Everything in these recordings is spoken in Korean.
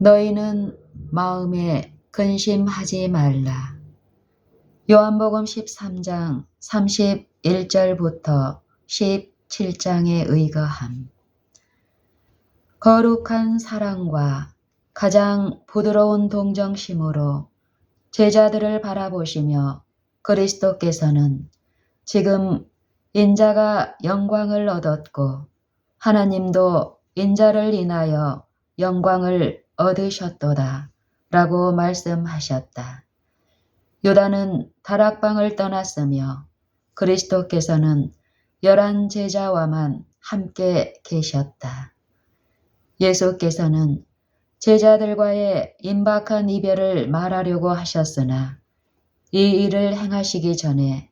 너희는 마음에 근심하지 말라. 요한복음 13장 31절부터 17장에 의거함. 거룩한 사랑과 가장 부드러운 동정심으로 제자들을 바라보시며 그리스도께서는 지금 인자가 영광을 얻었고 하나님도 인자를 인하여 영광을 얻으셨도다 라고 말씀하셨다. 유다는 다락방을 떠났으며 그리스도께서는 11 제자와만 함께 계셨다. 예수께서는 제자들과의 임박한 이별을 말하려고 하셨으나 이 일을 행하시기 전에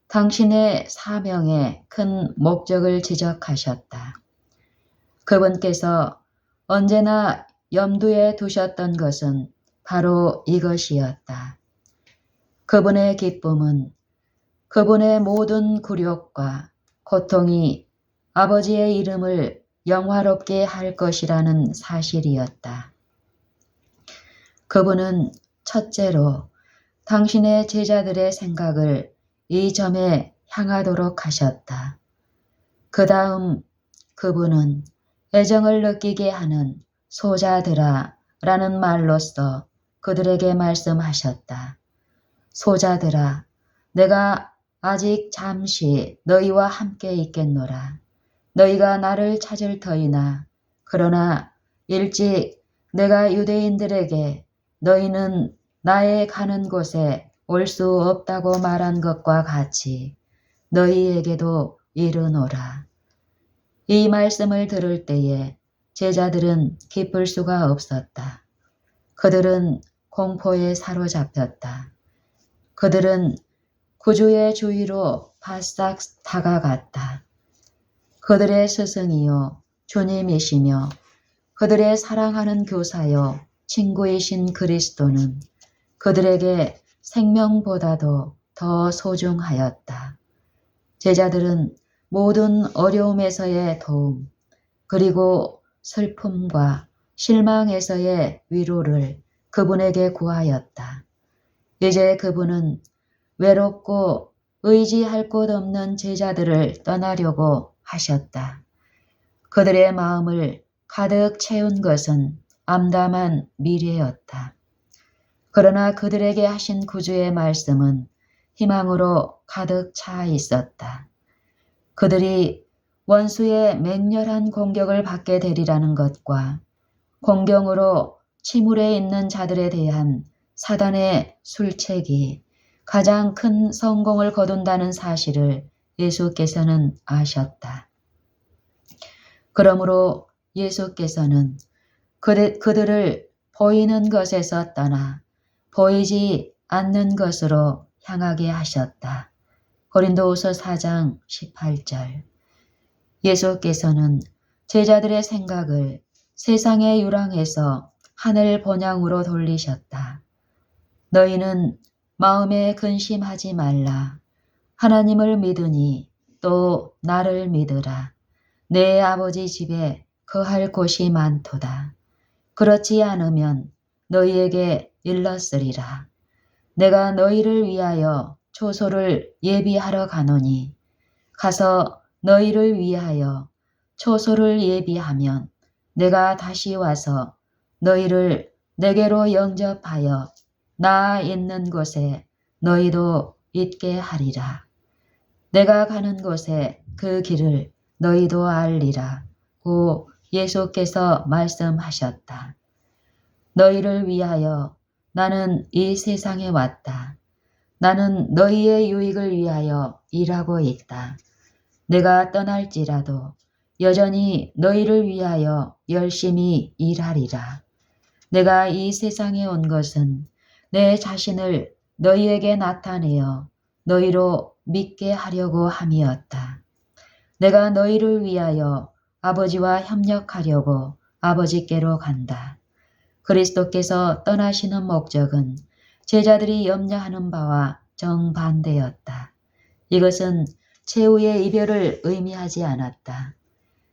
당신의 사명의 큰 목적을 지적하셨다. 그분께서 언제나 염두에 두셨던 것은 바로 이것이었다. 그분의 기쁨은 그분의 모든 굴욕과 고통이 아버지의 이름을 영화롭게 할 것이라는 사실이었다. 그분은 첫째로 당신의 제자들의 생각을 이 점에 향하도록 하셨다. 그 다음 그분은 애정을 느끼게 하는 소자들아 라는 말로써 그들에게 말씀하셨다. 소자들아, 내가 아직 잠시 너희와 함께 있겠노라. 너희가 나를 찾을 터이나 그러나 일찍 내가 유대인들에게 너희는 나의 가는 곳에 올 수 없다고 말한 것과 같이 너희에게도 이르노라. 이 말씀을 들을 때에 제자들은 기쁠 수가 없었다. 그들은 공포에 사로잡혔다. 그들은 구주의 주위로 바싹 다가갔다. 그들의 스승이요 주님이시며 그들의 사랑하는 교사요 친구이신 그리스도는 그들에게 생명보다도 더 소중하였다. 제자들은 모든 어려움에서의 도움 그리고 슬픔과 실망에서의 위로를 그분에게 구하였다. 이제 그분은 외롭고 의지할 곳 없는 제자들을 떠나려고 하셨다. 그들의 마음을 가득 채운 것은 암담한 미래였다. 그러나 그들에게 하신 구주의 말씀은 희망으로 가득 차 있었다. 그들이 원수의 맹렬한 공격을 받게 되리라는 것과 공경으로 침울해 있는 자들에 대한 사단의 술책이 가장 큰 성공을 거둔다는 사실을 예수께서는 아셨다. 그러므로 예수께서는 그들을 보이는 것에서 떠나 보이지 않는 것으로 향하게 하셨다. 고린도후서 4장 18절. 예수께서는 제자들의 생각을 세상의 유랑에서 하늘 본향으로 돌리셨다. 너희는 마음에 근심하지 말라. 하나님을 믿으니 또 나를 믿으라. 내 아버지 집에 거할 곳이 많도다. 그렇지 않으면 너희에게 일렀으리라. 내가 너희를 위하여 초소를 예비하러 가노니 가서 너희를 위하여 초소를 예비하면 내가 다시 와서 너희를 내게로 영접하여 나 있는 곳에 너희도 있게 하리라. 내가 가는 곳에 그 길을 너희도 알리라. 고 예수께서 말씀하셨다. 너희를 위하여 나는 이 세상에 왔다. 나는 너희의 유익을 위하여 일하고 있다. 내가 떠날지라도 여전히 너희를 위하여 열심히 일하리라. 내가 이 세상에 온 것은 내 자신을 너희에게 나타내어 너희로 믿게 하려고 함이었다. 내가 너희를 위하여 아버지와 협력하려고 아버지께로 간다. 그리스도께서 떠나시는 목적은 제자들이 염려하는 바와 정반대였다. 이것은 최후의 이별을 의미하지 않았다.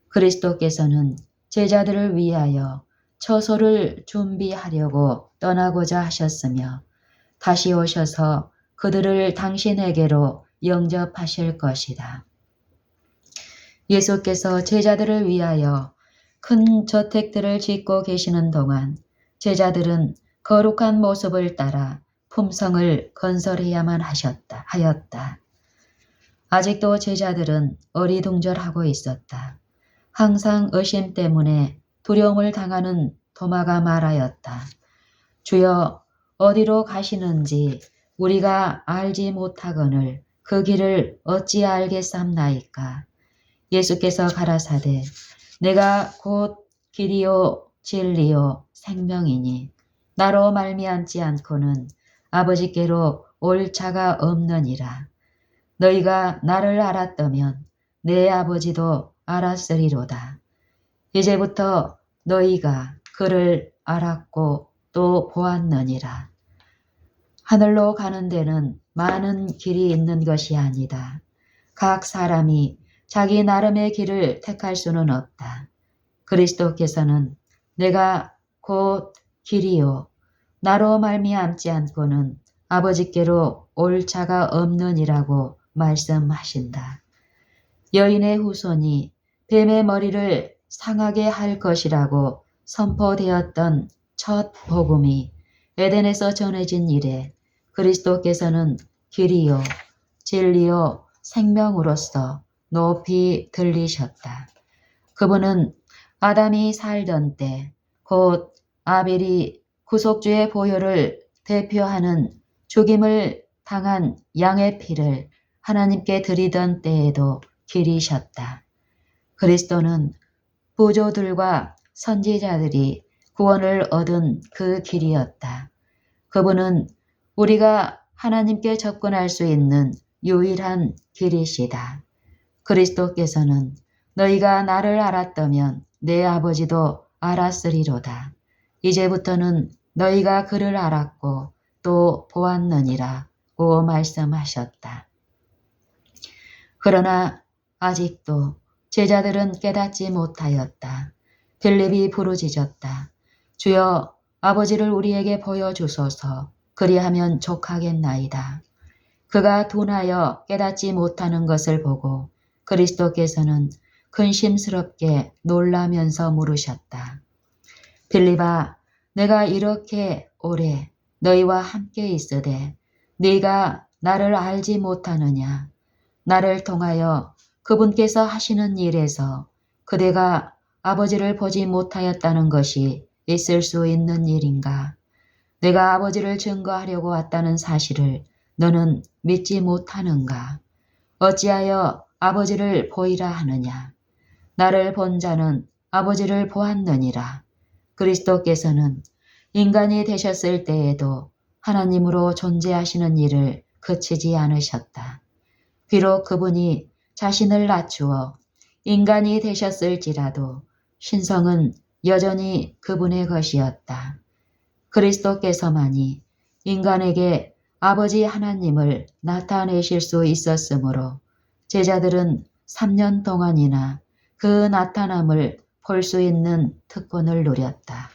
그리스도께서는 제자들을 위하여 처소를 준비하려고 떠나고자 하셨으며 다시 오셔서 그들을 당신에게로 영접하실 것이다. 예수께서 제자들을 위하여 큰 저택들을 짓고 계시는 동안 제자들은 거룩한 모습을 따라 품성을 건설해야만 하였다. 아직도 제자들은 어리둥절하고 있었다. 항상 의심 때문에 두려움을 당하는 도마가 말하였다. 주여, 어디로 가시는지 우리가 알지 못하거늘 그 길을 어찌 알겠삼나이까. 예수께서 가라사대 내가 곧 길이요 진리요 생명이니 나로 말미암지 않고는 아버지께로 올 자가 없느니라. 너희가 나를 알았다면 내 아버지도 알았으리로다. 이제부터 너희가 그를 알았고 또 보았느니라. 하늘로 가는 데는 많은 길이 있는 것이 아니다. 각 사람이 자기 나름의 길을 택할 수는 없다. 그리스도께서는 내가 곧 길이요 나로 말미암지 않고는 아버지께로 올 자가 없느니라고 말씀하신다. 여인의 후손이 뱀의 머리를 상하게 할 것이라고 선포되었던 첫 복음이 에덴에서 전해진 이래 그리스도께서는 길이요 진리요 생명으로서 높이 들리셨다. 그분은 아담이 살던 때 곧 아벨이 구속주의 보혈을 대표하는 죽임을 당한 양의 피를 하나님께 드리던 때에도 길이셨다. 그리스도는 부조들과 선지자들이 구원을 얻은 그 길이었다. 그분은 우리가 하나님께 접근할 수 있는 유일한 길이시다. 그리스도께서는 너희가 나를 알았다면 내 아버지도 알았으리로다. 이제부터는 너희가 그를 알았고 또 보았느니라고 말씀하셨다. 그러나 아직도 제자들은 깨닫지 못하였다. 빌립이 부르짖었다. 주여, 아버지를 우리에게 보여주소서. 그리하면 족하겠나이다. 그가 둔하여 깨닫지 못하는 것을 보고 그리스도께서는 근심스럽게 놀라면서 물으셨다. 빌립아, 내가 이렇게 오래 너희와 함께 있으되 네가 나를 알지 못하느냐? 나를 통하여 그분께서 하시는 일에서 그대가 아버지를 보지 못하였다는 것이 있을 수 있는 일인가? 내가 아버지를 증거하려고 왔다는 사실을 너는 믿지 못하는가? 어찌하여 아버지를 보이라 하느냐? 나를 본 자는 아버지를 보았느니라. 그리스도께서는 인간이 되셨을 때에도 하나님으로 존재하시는 일을 그치지 않으셨다. 비록 그분이 자신을 낮추어 인간이 되셨을지라도 신성은 여전히 그분의 것이었다. 그리스도께서만이 인간에게 아버지 하나님을 나타내실 수 있었으므로 제자들은 3년 동안이나 그 나타남을 볼 수 있는 특권을 누렸다.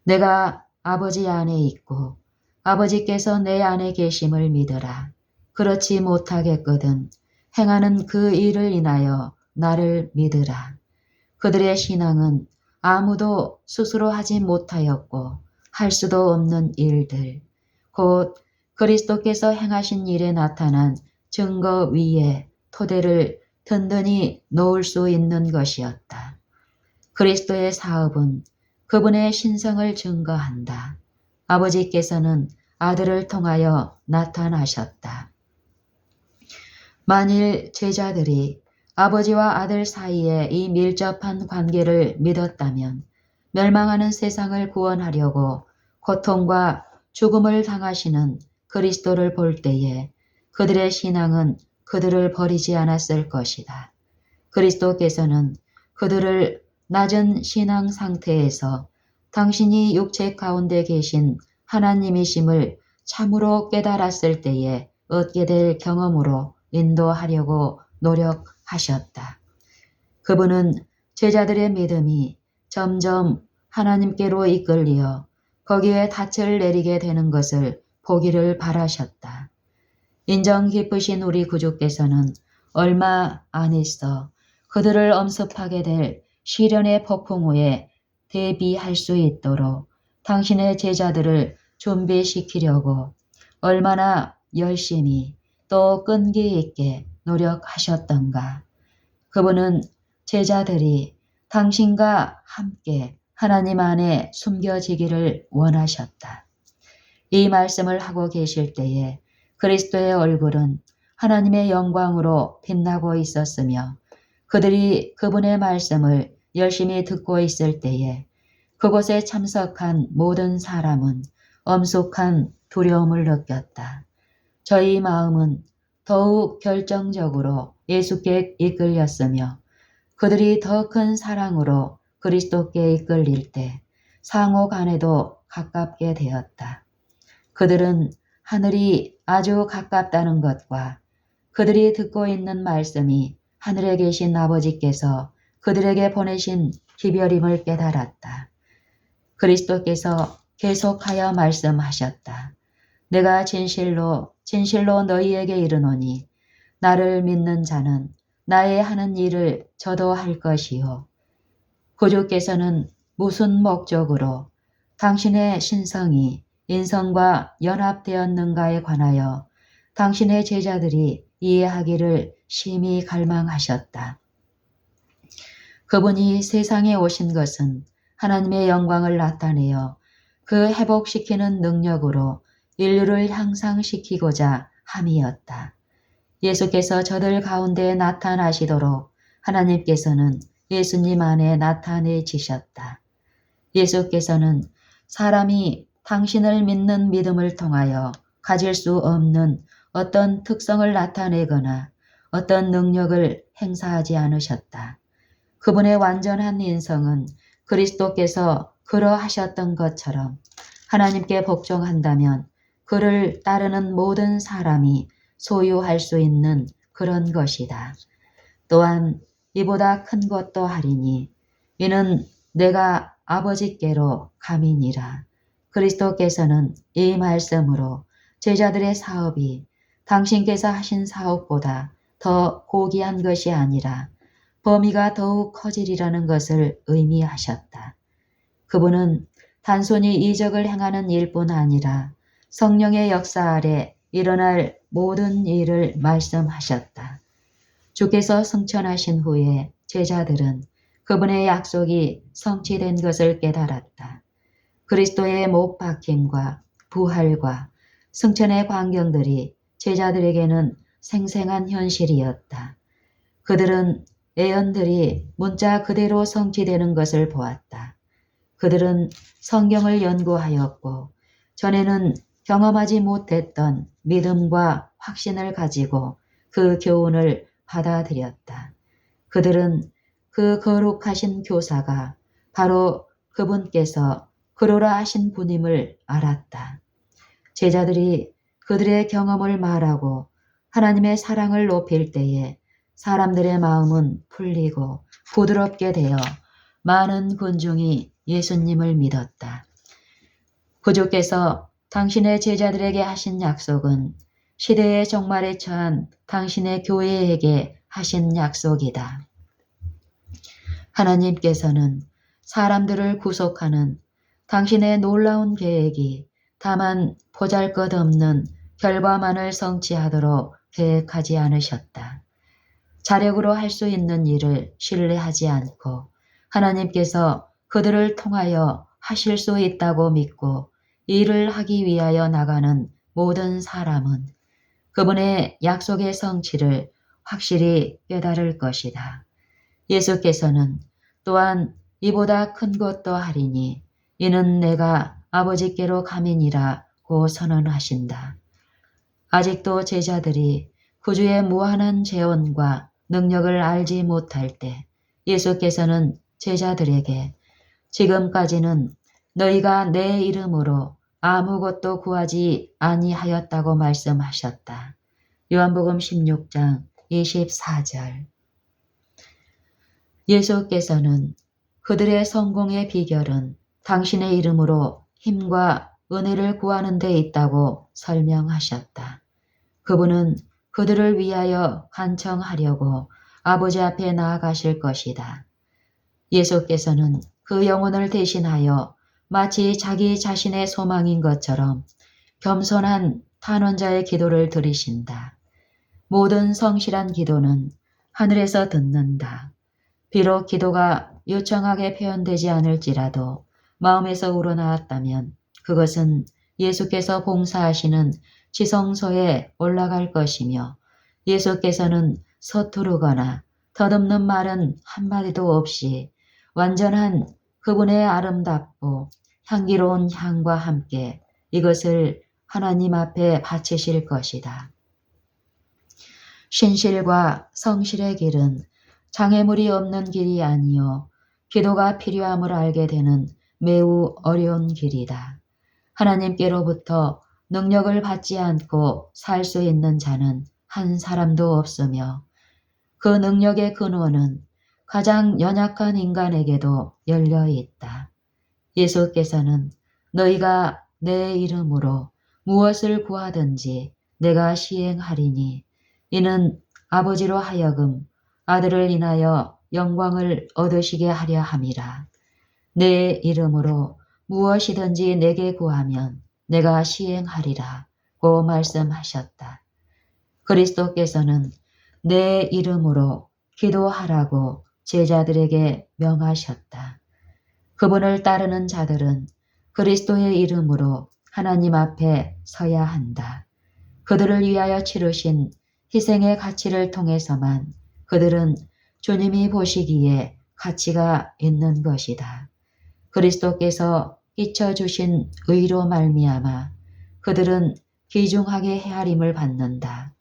내가 아버지 안에 있고 아버지께서 내 안에 계심을 믿으라. 그렇지 못하겠거든 행하는 그 일을 인하여 나를 믿으라. 그들의 신앙은 아무도 스스로 하지 못하였고 할 수도 없는 일들, 곧 그리스도께서 행하신 일에 나타난 증거 위에 토대를 든든히 놓을 수 있는 것이었다. 그리스도의 사업은 그분의 신성을 증거한다. 아버지께서는 아들을 통하여 나타나셨다. 만일 제자들이 아버지와 아들 사이에 이 밀접한 관계를 믿었다면 멸망하는 세상을 구원하려고 고통과 죽음을 당하시는 그리스도를 볼 때에 그들의 신앙은 그들을 버리지 않았을 것이다. 그리스도께서는 그들을 낮은 신앙 상태에서 당신이 육체 가운데 계신 하나님이심을 참으로 깨달았을 때에 얻게 될 경험으로 인도하려고 노력하셨다. 그분은 제자들의 믿음이 점점 하나님께로 이끌리어 거기에 닻을 내리게 되는 것을 보기를 바라셨다. 인정 깊으신 우리 구주께서는 얼마 안 있어 그들을 엄습하게 될 시련의 폭풍 후에 대비할 수 있도록 당신의 제자들을 준비시키려고 얼마나 열심히 또 끈기 있게 노력하셨던가. 그분은 제자들이 당신과 함께 하나님 안에 숨겨지기를 원하셨다. 이 말씀을 하고 계실 때에 그리스도의 얼굴은 하나님의 영광으로 빛나고 있었으며 그들이 그분의 말씀을 열심히 듣고 있을 때에 그곳에 참석한 모든 사람은 엄숙한 두려움을 느꼈다. 저희 마음은 더욱 결정적으로 예수께 이끌렸으며 그들이 더 큰 사랑으로 그리스도께 이끌릴 때 상호 간에도 가깝게 되었다. 그들은 하늘이 아주 가깝다는 것과 그들이 듣고 있는 말씀이 하늘에 계신 아버지께서 그들에게 보내신 기별임을 깨달았다. 그리스도께서 계속하여 말씀하셨다. 내가 진실로 진실로 너희에게 이르노니 나를 믿는 자는 나의 하는 일을 저도 할 것이요. 구주께서는 무슨 목적으로 당신의 신성이 인성과 연합되었는가에 관하여 당신의 제자들이 이해하기를 심히 갈망하셨다. 그분이 세상에 오신 것은 하나님의 영광을 나타내어 그 회복시키는 능력으로 인류를 향상시키고자 함이었다. 예수께서 저들 가운데 나타나시도록 하나님께서는 예수님 안에 나타내지셨다. 예수께서는 사람이 당신을 믿는 믿음을 통하여 가질 수 없는 어떤 특성을 나타내거나 어떤 능력을 행사하지 않으셨다. 그분의 완전한 인성은 그리스도께서 그러하셨던 것처럼 하나님께 복종한다면 그를 따르는 모든 사람이 소유할 수 있는 그런 것이다. 또한 이보다 큰 것도 하리니 이는 내가 아버지께로 감이니라. 그리스도께서는 이 말씀으로 제자들의 사업이 당신께서 하신 사업보다 더 고귀한 것이 아니라 범위가 더욱 커지리라는 것을 의미하셨다. 그분은 단순히 이적을 행하는 일뿐 아니라 성령의 역사 아래 일어날 모든 일을 말씀하셨다. 주께서 승천하신 후에 제자들은 그분의 약속이 성취된 것을 깨달았다. 그리스도의 못 박힘과 부활과 승천의 광경들이 제자들에게는 생생한 현실이었다. 그들은 예언들이 문자 그대로 성취되는 것을 보았다. 그들은 성경을 연구하였고 전에는 경험하지 못했던 믿음과 확신을 가지고 그 교훈을 받아들였다. 그들은 그 거룩하신 교사가 바로 그분께서 그러라 하신 분임을 알았다. 제자들이 그들의 경험을 말하고 하나님의 사랑을 높일 때에 사람들의 마음은 풀리고 부드럽게 되어 많은 군중이 예수님을 믿었다. 구주께서 당신의 제자들에게 하신 약속은 시대의 종말에 처한 당신의 교회에게 하신 약속이다. 하나님께서는 사람들을 구속하는 당신의 놀라운 계획이 다만 보잘것없는 결과만을 성취하도록 계획하지 않으셨다. 자력으로 할 수 있는 일을 신뢰하지 않고 하나님께서 그들을 통하여 하실 수 있다고 믿고 일을 하기 위하여 나가는 모든 사람은 그분의 약속의 성취를 확실히 깨달을 것이다. 예수께서는 또한 이보다 큰 것도 하리니 이는 내가 아버지께로 감이니라고 선언하신다. 아직도 제자들이 구주의 무한한 재원과 능력을 알지 못할 때 예수께서는 제자들에게 지금까지는 너희가 내 이름으로 아무것도 구하지 아니하였다고 말씀하셨다. 요한복음 16장 24절. 예수께서는 그들의 성공의 비결은 당신의 이름으로 힘과 은혜를 구하는 데 있다고 설명하셨다. 그분은 그들을 위하여 간청하려고 아버지 앞에 나아가실 것이다. 예수께서는 그 영혼을 대신하여 마치 자기 자신의 소망인 것처럼 겸손한 탄원자의 기도를 들으신다. 모든 성실한 기도는 하늘에서 듣는다. 비록 기도가 요청하게 표현되지 않을지라도 마음에서 우러나왔다면 그것은 예수께서 봉사하시는 지성소에 올라갈 것이며 예수께서는 서투르거나 더듬는 말은 한마디도 없이 완전한 그분의 아름답고 향기로운 향과 함께 이것을 하나님 앞에 바치실 것이다. 신실과 성실의 길은 장애물이 없는 길이 아니요 기도가 필요함을 알게 되는 매우 어려운 길이다. 하나님께로부터 능력을 받지 않고 살 수 있는 자는 한 사람도 없으며 그 능력의 근원은 가장 연약한 인간에게도 열려 있다. 예수께서는 너희가 내 이름으로 무엇을 구하든지 내가 시행하리니 이는 아버지로 하여금 아들을 인하여 영광을 얻으시게 하려 함이라. 내 이름으로 무엇이든지 내게 구하면 내가 시행하리라 고 말씀하셨다. 그리스도께서는 내 이름으로 기도하라고 제자들에게 명하셨다. 그분을 따르는 자들은 그리스도의 이름으로 하나님 앞에 서야 한다. 그들을 위하여 치르신 희생의 가치를 통해서만 그들은 주님이 보시기에 가치가 있는 것이다. 그리스도께서 끼쳐주신 의로 말미암아 그들은 귀중하게 헤아림을 받는다.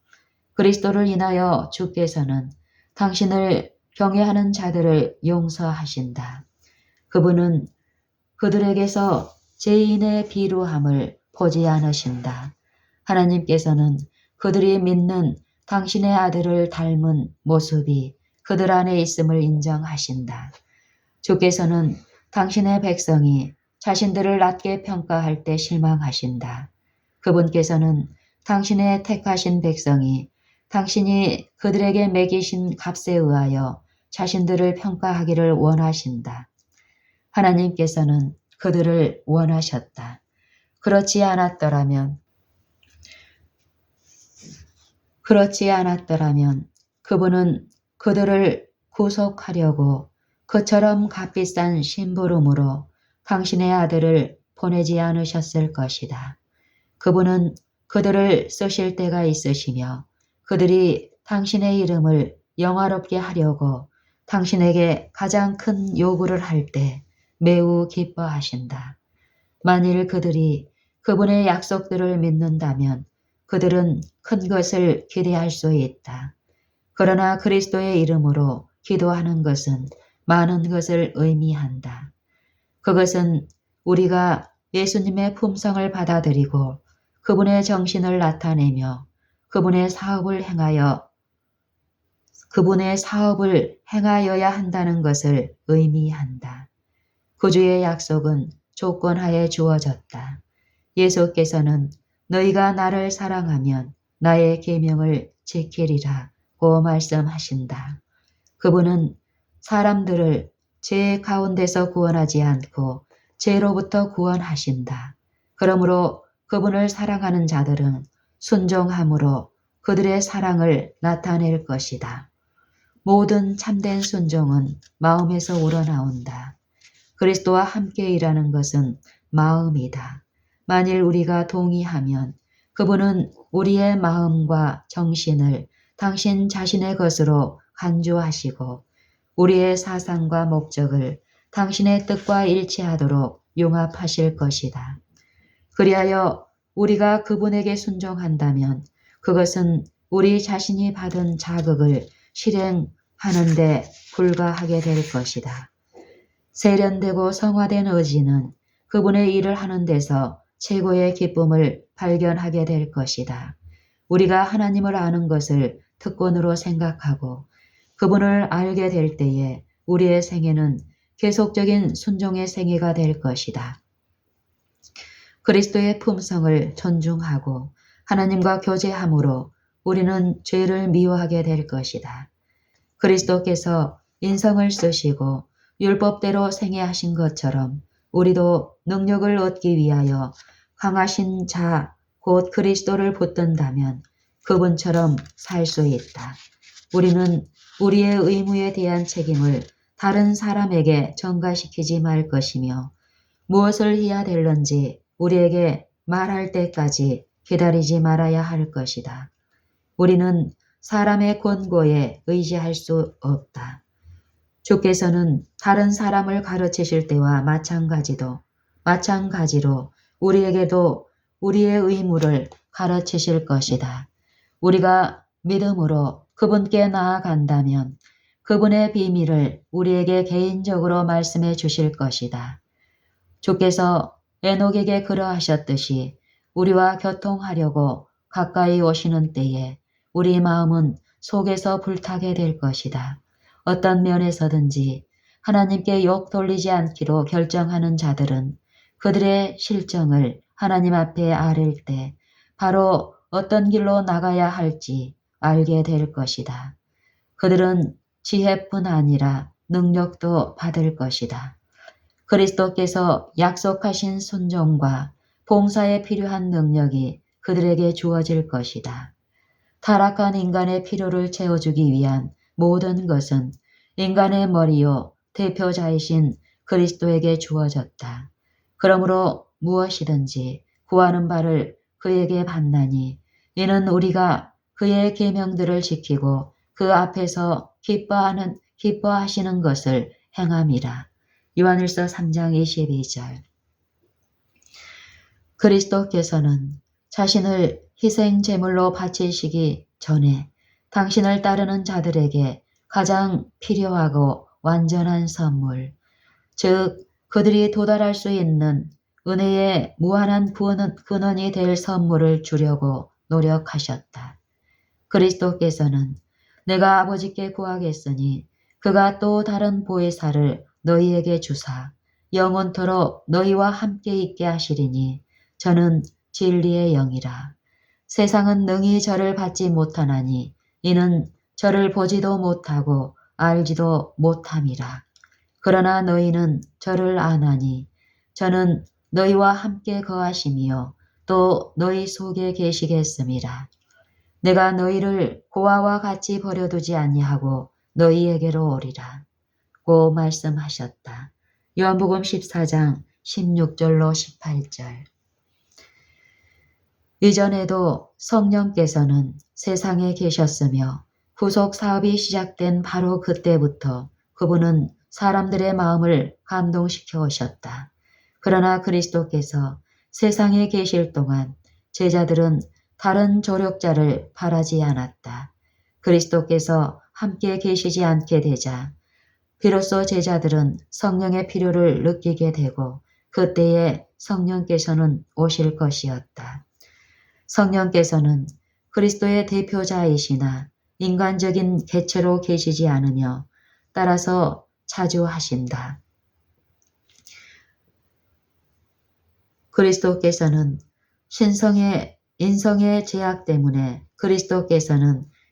그리스도를 인하여 주께서는 당신을 경외하는 자들을 용서하신다. 그분은 그들에게서 죄인의 비루함을 보지 않으신다. 하나님께서는 그들이 믿는 당신의 아들을 닮은 모습이 그들 안에 있음을 인정하신다. 주께서는 당신의 백성이 자신들을 낮게 평가할 때 실망하신다. 그분께서는 당신의 택하신 백성이 당신이 그들에게 매기신 값에 의하여 자신들을 평가하기를 원하신다. 하나님께서는 그들을 원하셨다. 그렇지 않았더라면 그분은 그들을 구속하려고 그처럼 값비싼 심부름으로 당신의 아들을 보내지 않으셨을 것이다. 그분은 그들을 쓰실 때가 있으시며 그들이 당신의 이름을 영화롭게 하려고 당신에게 가장 큰 요구를 할 때 매우 기뻐하신다. 만일 그들이 그분의 약속들을 믿는다면 그들은 큰 것을 기대할 수 있다. 그러나 그리스도의 이름으로 기도하는 것은 많은 것을 의미한다. 그것은 우리가 예수님의 품성을 받아들이고 그분의 정신을 나타내며 그분의 사업을 행하여야 한다는 것을 의미한다. 구주의 약속은 조건하에 주어졌다. 예수께서는 너희가 나를 사랑하면 나의 계명을 지키리라 고 말씀하신다. 그분은 사람들을 죄 가운데서 구원하지 않고 죄로부터 구원하신다. 그러므로 그분을 사랑하는 자들은 순종함으로 그들의 사랑을 나타낼 것이다. 모든 참된 순종은 마음에서 우러나온다. 그리스도와 함께 일하는 것은 마음이다. 만일 우리가 동의하면 그분은 우리의 마음과 정신을 당신 자신의 것으로 간주하시고 우리의 사상과 목적을 당신의 뜻과 일치하도록 융합하실 것이다. 그리하여 우리가 그분에게 순종한다면 그것은 우리 자신이 받은 자극을 실행하는 데 불과하게 될 것이다. 세련되고 성화된 의지는 그분의 일을 하는 데서 최고의 기쁨을 발견하게 될 것이다. 우리가 하나님을 아는 것을 특권으로 생각하고 그분을 알게 될 때에 우리의 생애는 계속적인 순종의 생애가 될 것이다. 그리스도의 품성을 존중하고 하나님과 교제함으로 우리는 죄를 미워하게 될 것이다. 그리스도께서 인성을 쓰시고 율법대로 생애하신 것처럼 우리도 능력을 얻기 위하여 강하신 자, 곧 그리스도를 붙든다면 그분처럼 살 수 있다. 우리는 우리의 의무에 대한 책임을 다른 사람에게 전가시키지 말 것이며 무엇을 해야 될런지 우리에게 말할 때까지 기다리지 말아야 할 것이다. 우리는 사람의 권고에 의지할 수 없다. 주께서는 다른 사람을 가르치실 때와 마찬가지로 우리에게도 우리의 의무를 가르치실 것이다. 우리가 믿음으로 그분께 나아간다면 그분의 비밀을 우리에게 개인적으로 말씀해 주실 것이다. 주께서 에녹에게 그러하셨듯이 우리와 교통하려고 가까이 오시는 때에 우리 마음은 속에서 불타게 될 것이다. 어떤 면에서든지 하나님께 욕 돌리지 않기로 결정하는 자들은 그들의 실정을 하나님 앞에 아랠 때 바로 어떤 길로 나가야 할지 알게 될 것이다. 그들은 지혜뿐 아니라 능력도 받을 것이다. 그리스도께서 약속하신 순종과 봉사에 필요한 능력이 그들에게 주어질 것이다. 타락한 인간의 필요를 채워주기 위한 모든 것은 인간의 머리요 대표자이신 그리스도에게 주어졌다. 그러므로 무엇이든지 구하는 바를 그에게 받나니 이는 우리가 그의 계명들을 지키고 그 앞에서 기뻐하시는 것을 행함이라. 요한일서 3장 22절. 그리스도께서는 자신을 희생 제물로 바치시기 전에 당신을 따르는 자들에게 가장 필요하고 완전한 선물, 즉 그들이 도달할 수 있는 은혜의 무한한 근원이 될 선물을 주려고 노력하셨다. 그리스도께서는 내가 아버지께 구하겠으니 그가 또 다른 보혜사를 너희에게 주사 영원토록 너희와 함께 있게 하시리니 저는 진리의 영이라. 세상은 능히 저를 받지 못하나니 이는 저를 보지도 못하고 알지도 못함이라. 그러나 너희는 저를 아나니 저는 너희와 함께 거하시며 또 너희 속에 계시겠음이라. 내가 너희를 고아와 같이 버려두지 아니하고 너희에게로 오리라. 고 말씀하셨다. 요한복음 14장 16절로 18절. 이전에도 성령께서는 세상에 계셨으며 후속 사업이 시작된 바로 그때부터 그분은 사람들의 마음을 감동시켜 오셨다. 그러나 그리스도께서 세상에 계실 동안 제자들은 다른 조력자를 바라지 않았다. 그리스도께서 함께 계시지 않게 되자 비로소 제자들은 성령의 필요를 느끼게 되고 그때에 성령께서는 오실 것이었다. 성령께서는 그리스도의 대표자이시나 인간적인 개체로 계시지 않으며 따라서 자주 하신다. 그리스도께서는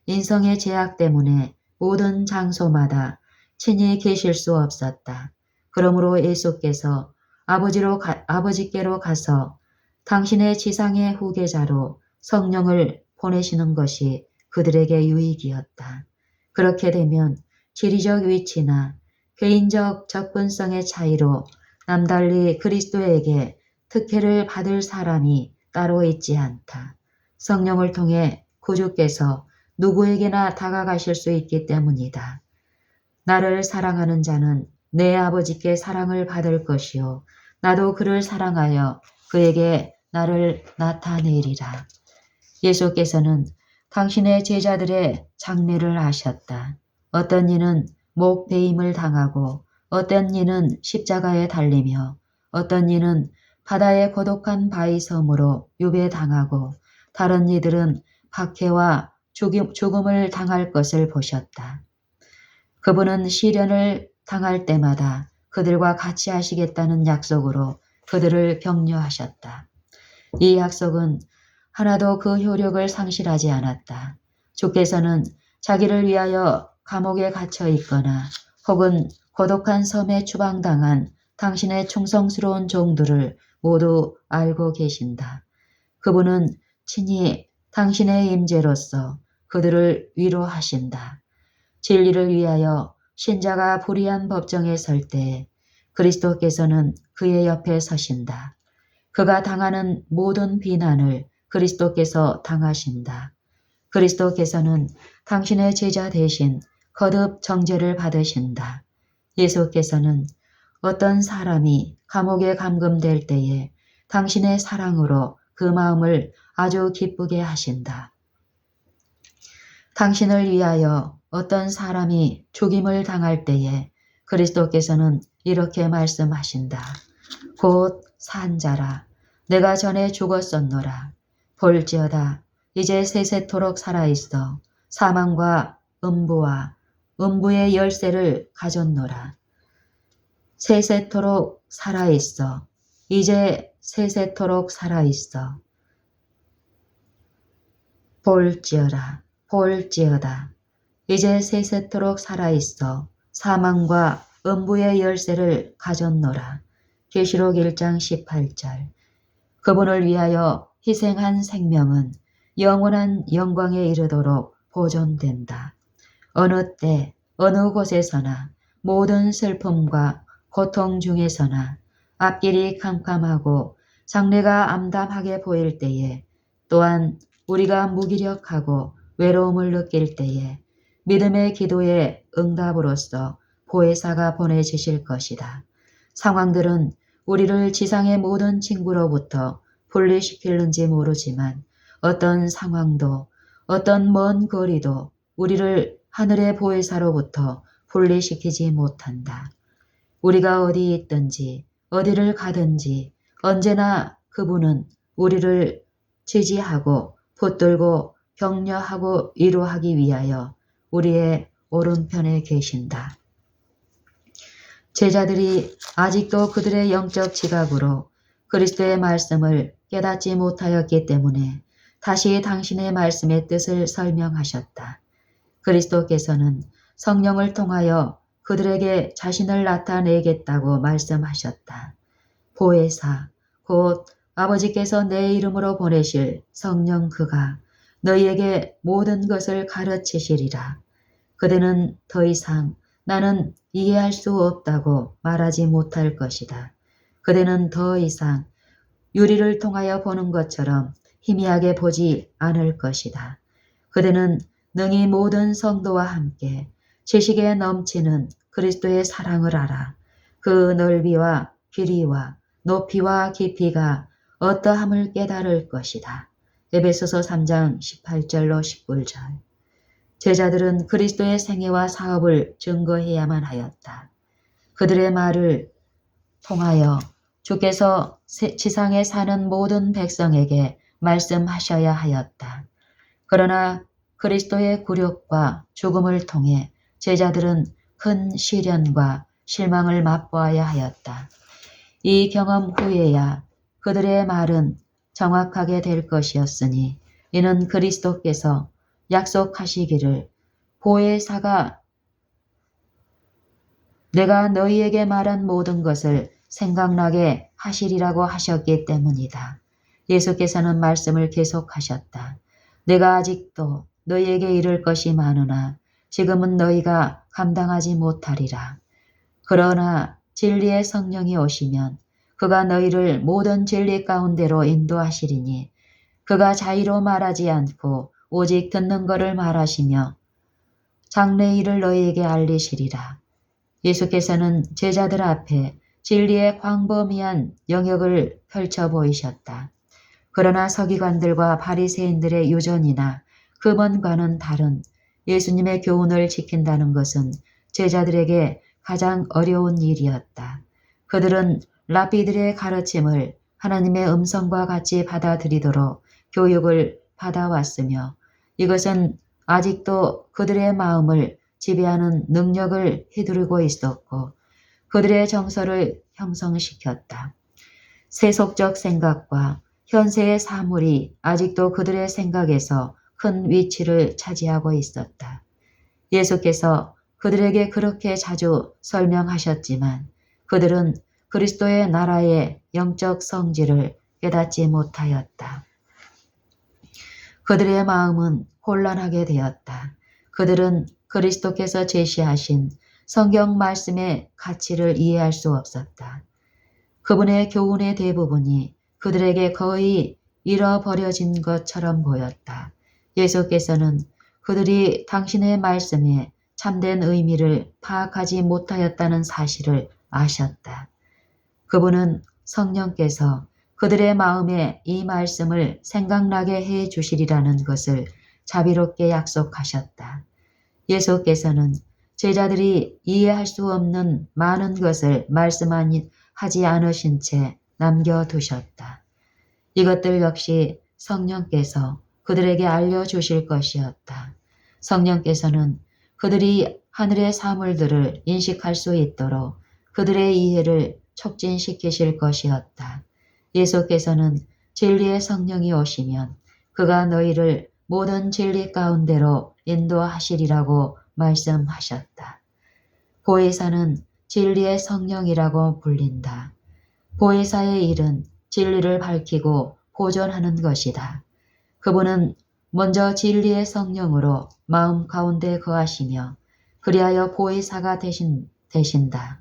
인성의 제약 때문에 모든 장소마다 친히 계실 수 없었다. 그러므로 예수께서 아버지께로 가서 당신의 지상의 후계자로 성령을 보내시는 것이 그들에게 유익이었다. 그렇게 되면 지리적 위치나 개인적 접근성의 차이로 남달리 그리스도에게 특혜를 받을 사람이 따로 있지 않다. 성령을 통해 구주께서 누구에게나 다가가실 수 있기 때문이다. 나를 사랑하는 자는 내 아버지께 사랑을 받을 것이요 나도 그를 사랑하여 그에게 나를 나타내리라. 예수께서는 당신의 제자들의 장례를 하셨다. 어떤 이는 목 베임을 당하고 어떤 이는 십자가에 달리며 어떤 이는 바다의 고독한 바위 섬으로 유배당하고 다른 이들은 박해와 죽음을 당할 것을 보셨다. 그분은 시련을 당할 때마다 그들과 같이 하시겠다는 약속으로 그들을 격려하셨다. 이 약속은 하나도 그 효력을 상실하지 않았다. 주께서는 자기를 위하여 감옥에 갇혀 있거나 혹은 고독한 섬에 추방당한 당신의 충성스러운 종들을 모두 알고 계신다. 그분은 친히 당신의 임재로서 그들을 위로하신다. 진리를 위하여 신자가 불의한 법정에 설 때 그리스도께서는 그의 옆에 서신다. 그가 당하는 모든 비난을 그리스도께서 당하신다. 그리스도께서는 당신의 제자 대신 거듭 정죄를 받으신다. 예수께서는 어떤 사람이 감옥에 감금될 때에 당신의 사랑으로 그 마음을 아주 기쁘게 하신다. 당신을 위하여 어떤 사람이 죽임을 당할 때에 그리스도께서는 이렇게 말씀하신다. 곧 산자라 내가 전에 죽었었노라. 볼지어다 이제 세세토록 살아있어 사망과 음부와 음부의 열쇠를 가졌노라. 세세토록 살아있어 이제 세세토록 살아있어. 볼지어다 이제 세세토록 살아있어 사망과 음부의 열쇠를 가졌노라. 계시록 1장 18절. 그분을 위하여 희생한 생명은 영원한 영광에 이르도록 보존된다. 어느 때 어느 곳에서나 모든 슬픔과 고통 중에서나 앞길이 캄캄하고 장래가 암담하게 보일 때에 또한 우리가 무기력하고 외로움을 느낄 때에 믿음의 기도의 응답으로서 보혜사가 보내주실 것이다. 상황들은 우리를 지상의 모든 친구로부터 분리시키는지 모르지만 어떤 상황도 어떤 먼 거리도 우리를 하늘의 보혜사로부터 분리시키지 못한다. 우리가 어디 있든지 어디를 가든지 언제나 그분은 우리를 지지하고 붙들고 격려하고 위로하기 위하여 우리의 오른편에 계신다. 제자들이 아직도 그들의 영적 지각으로 그리스도의 말씀을 깨닫지 못하였기 때문에 다시 당신의 말씀의 뜻을 설명하셨다. 그리스도께서는 성령을 통하여 그들에게 자신을 나타내겠다고 말씀하셨다. 보혜사, 곧 아버지께서 내 이름으로 보내실 성령 그가 너희에게 모든 것을 가르치시리라. 그대는 더 이상 나는 이해할 수 없다고 말하지 못할 것이다. 그대는 더 이상 유리를 통하여 보는 것처럼 희미하게 보지 않을 것이다. 그대는 능히 모든 성도와 함께 지식에 넘치는 그리스도의 사랑을 알아 그 넓이와 길이와 높이와 깊이가 어떠함을 깨달을 것이다. 에베소서 3장 18절로 19절. 제자들은 그리스도의 생애와 사업을 증거해야만 하였다. 그들의 말을 통하여 주께서 지상에 사는 모든 백성에게 말씀하셔야 하였다. 그러나 그리스도의 굴욕과 죽음을 통해 제자들은 큰 시련과 실망을 맛보아야 하였다. 이 경험 후에야 그들의 말은 정확하게 될 것이었으니 이는 그리스도께서 약속하시기를 보혜사가 내가 너희에게 말한 모든 것을 생각나게 하시리라고 하셨기 때문이다. 예수께서는 말씀을 계속하셨다. 내가 아직도 너희에게 이를 것이 많으나 지금은 너희가 감당하지 못하리라. 그러나 진리의 성령이 오시면 그가 너희를 모든 진리 가운데로 인도하시리니 그가 자의로 말하지 않고 오직 듣는 것을 말하시며 장래 일을 너희에게 알리시리라. 예수께서는 제자들 앞에 진리의 광범위한 영역을 펼쳐 보이셨다. 그러나 서기관들과 바리새인들의 유전이나 금원과는 다른 예수님의 교훈을 지킨다는 것은 제자들에게 가장 어려운 일이었다. 그들은 랍비들의 가르침을 하나님의 음성과 같이 받아들이도록 교육을 받아왔으며 이것은 아직도 그들의 마음을 지배하는 능력을 휘두르고 있었고 그들의 정서를 형성시켰다. 세속적 생각과 현세의 사물이 아직도 그들의 생각에서 큰 위치를 차지하고 있었다. 예수께서 그들에게 그렇게 자주 설명하셨지만 그들은 그리스도의 나라의 영적 성질을 깨닫지 못하였다. 그들의 마음은 혼란하게 되었다. 그들은 그리스도께서 제시하신 성경 말씀의 가치를 이해할 수 없었다. 그분의 교훈의 대부분이 그들에게 거의 잃어버려진 것처럼 보였다. 예수께서는 그들이 당신의 말씀에 참된 의미를 파악하지 못하였다는 사실을 아셨다. 그분은 성령께서 그들의 마음에 이 말씀을 생각나게 해 주시리라는 것을 자비롭게 약속하셨다. 예수께서는 제자들이 이해할 수 없는 많은 것을 말씀하지 않으신 채 남겨두셨다. 이것들 역시 성령께서 그들에게 알려주실 것이었다. 성령께서는 그들이 하늘의 사물들을 인식할 수 있도록 그들의 이해를 촉진시키실 것이었다. 예수께서는 진리의 성령이 오시면 그가 너희를 모든 진리 가운데로 인도하시리라고 말씀하셨다. 보혜사는 진리의 성령이라고 불린다. 보혜사의 일은 진리를 밝히고 보존하는 것이다. 그분은 먼저 진리의 성령으로 마음 가운데 거하시며 그리하여 보혜사가 되신다.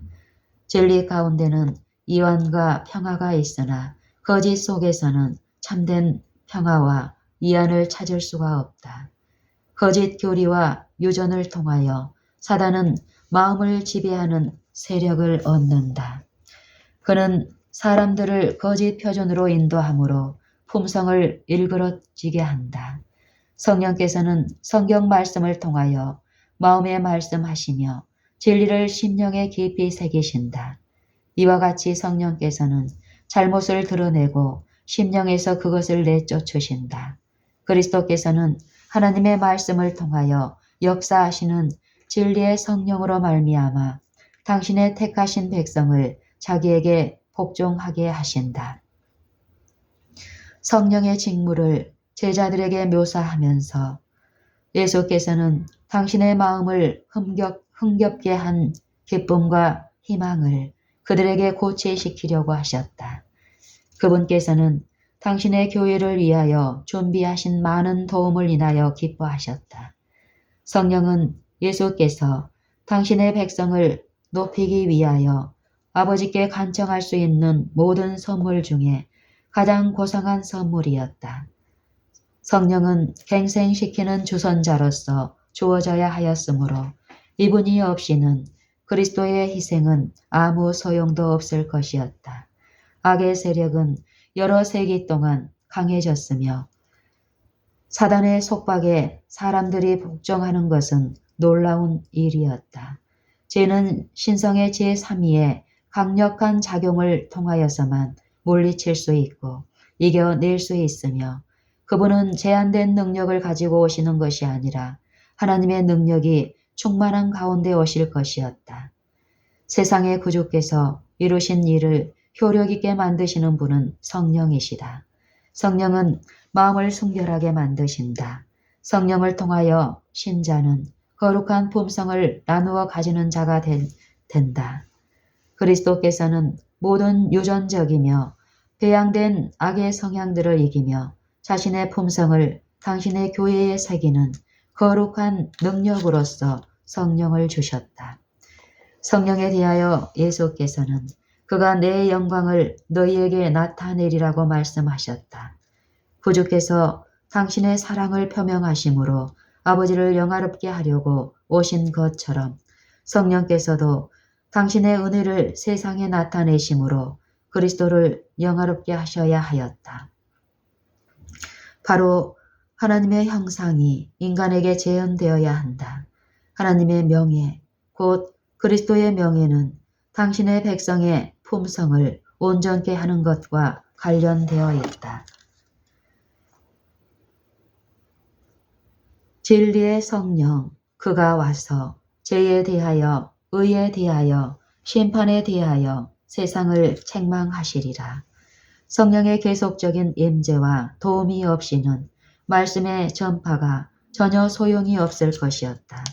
진리 가운데는 이완과 평화가 있으나 거짓 속에서는 참된 평화와 이안을 찾을 수가 없다. 거짓 교리와 유전을 통하여 사단은 마음을 지배하는 세력을 얻는다. 그는 사람들을 거짓 표준으로 인도함으로 품성을 일그러지게 한다. 성령께서는 성경 말씀을 통하여 마음에 말씀하시며 진리를 심령에 깊이 새기신다. 이와 같이 성령께서는 잘못을 드러내고 심령에서 그것을 내쫓으신다. 그리스도께서는 하나님의 말씀을 통하여 역사하시는 진리의 성령으로 말미암아 당신의 택하신 백성을 자기에게 복종하게 하신다. 성령의 직무를 제자들에게 묘사하면서 예수께서는 당신의 마음을 흥겹게 한 기쁨과 희망을 그들에게 고취시키려고 하셨다. 그분께서는 당신의 교회를 위하여 준비하신 많은 도움을 인하여 기뻐하셨다. 성령은 예수께서 당신의 백성을 높이기 위하여 아버지께 간청할 수 있는 모든 선물 중에 가장 고상한 선물이었다. 성령은 갱생시키는 주선자로서 주어져야 하였으므로 이분이 없이는 그리스도의 희생은 아무 소용도 없을 것이었다. 악의 세력은 여러 세기 동안 강해졌으며 사단의 속박에 사람들이 복종하는 것은 놀라운 일이었다. 죄는 신성의 제3위의 강력한 작용을 통하여서만 물리칠 수 있고 이겨낼 수 있으며 그분은 제한된 능력을 가지고 오시는 것이 아니라 하나님의 능력이 충만한 가운데 오실 것이었다. 세상의 구주께서 이루신 일을 효력 있게 만드시는 분은 성령이시다. 성령은 마음을 순결하게 만드신다. 성령을 통하여 신자는 거룩한 품성을 나누어 가지는 자가 된다. 그리스도께서는 모든 유전적이며 배양된 악의 성향들을 이기며 자신의 품성을 당신의 교회에 새기는 거룩한 능력으로서 성령을 주셨다. 성령에 대하여 예수께서는 그가 내 영광을 너희에게 나타내리라고 말씀하셨다. 구주께서 당신의 사랑을 표명하심으로 아버지를 영화롭게 하려고 오신 것처럼 성령께서도 당신의 은혜를 세상에 나타내심으로 그리스도를 영화롭게 하셔야 하였다. 바로 하나님의 형상이 인간에게 재현되어야 한다. 하나님의 명예, 곧 그리스도의 명예는 당신의 백성의 품성을 온전케 하는 것과 관련되어 있다. 진리의 성령, 그가 와서 죄에 대하여, 의에 대하여, 심판에 대하여 세상을 책망하시리라. 성령의 계속적인 임재와 도움이 없이는 말씀의 전파가 전혀 소용이 없을 것이었다.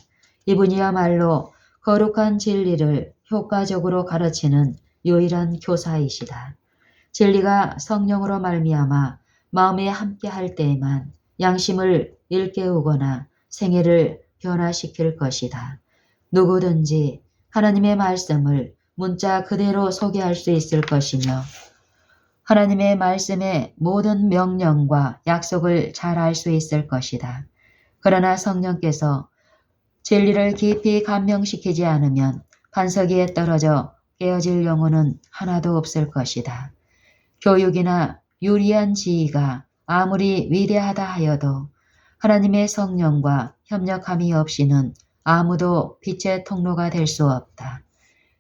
이분이야말로 거룩한 진리를 효과적으로 가르치는 유일한 교사이시다. 진리가 성령으로 말미암아 마음에 함께할 때에만 양심을 일깨우거나 생애를 변화시킬 것이다. 누구든지 하나님의 말씀을 문자 그대로 소개할 수 있을 것이며 하나님의 말씀의 모든 명령과 약속을 잘 알 수 있을 것이다. 그러나 성령께서 진리를 깊이 감명시키지 않으면 반석 위에 떨어져 깨어질 영혼은 하나도 없을 것이다. 교육이나 유리한 지위가 아무리 위대하다 하여도 하나님의 성령과 협력함이 없이는 아무도 빛의 통로가 될 수 없다.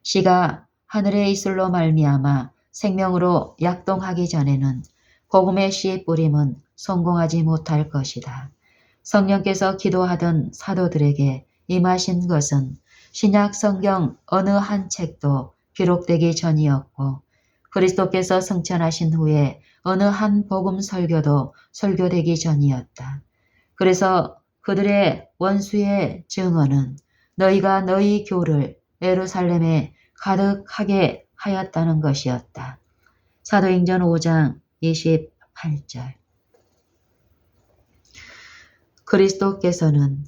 씨가 하늘의 이슬로 말미암아 생명으로 약동하기 전에는 복음의 씨 뿌림은 성공하지 못할 것이다. 성령께서 기도하던 사도들에게 임하신 것은 신약 성경 어느 한 책도 기록되기 전이었고 그리스도께서 승천하신 후에 어느 한 복음 설교도 설교되기 전이었다. 그래서 그들의 원수의 증언은 너희가 너희 교를 예루살렘에 가득하게 하였다는 것이었다. 사도행전 5장 28절. 그리스도께서는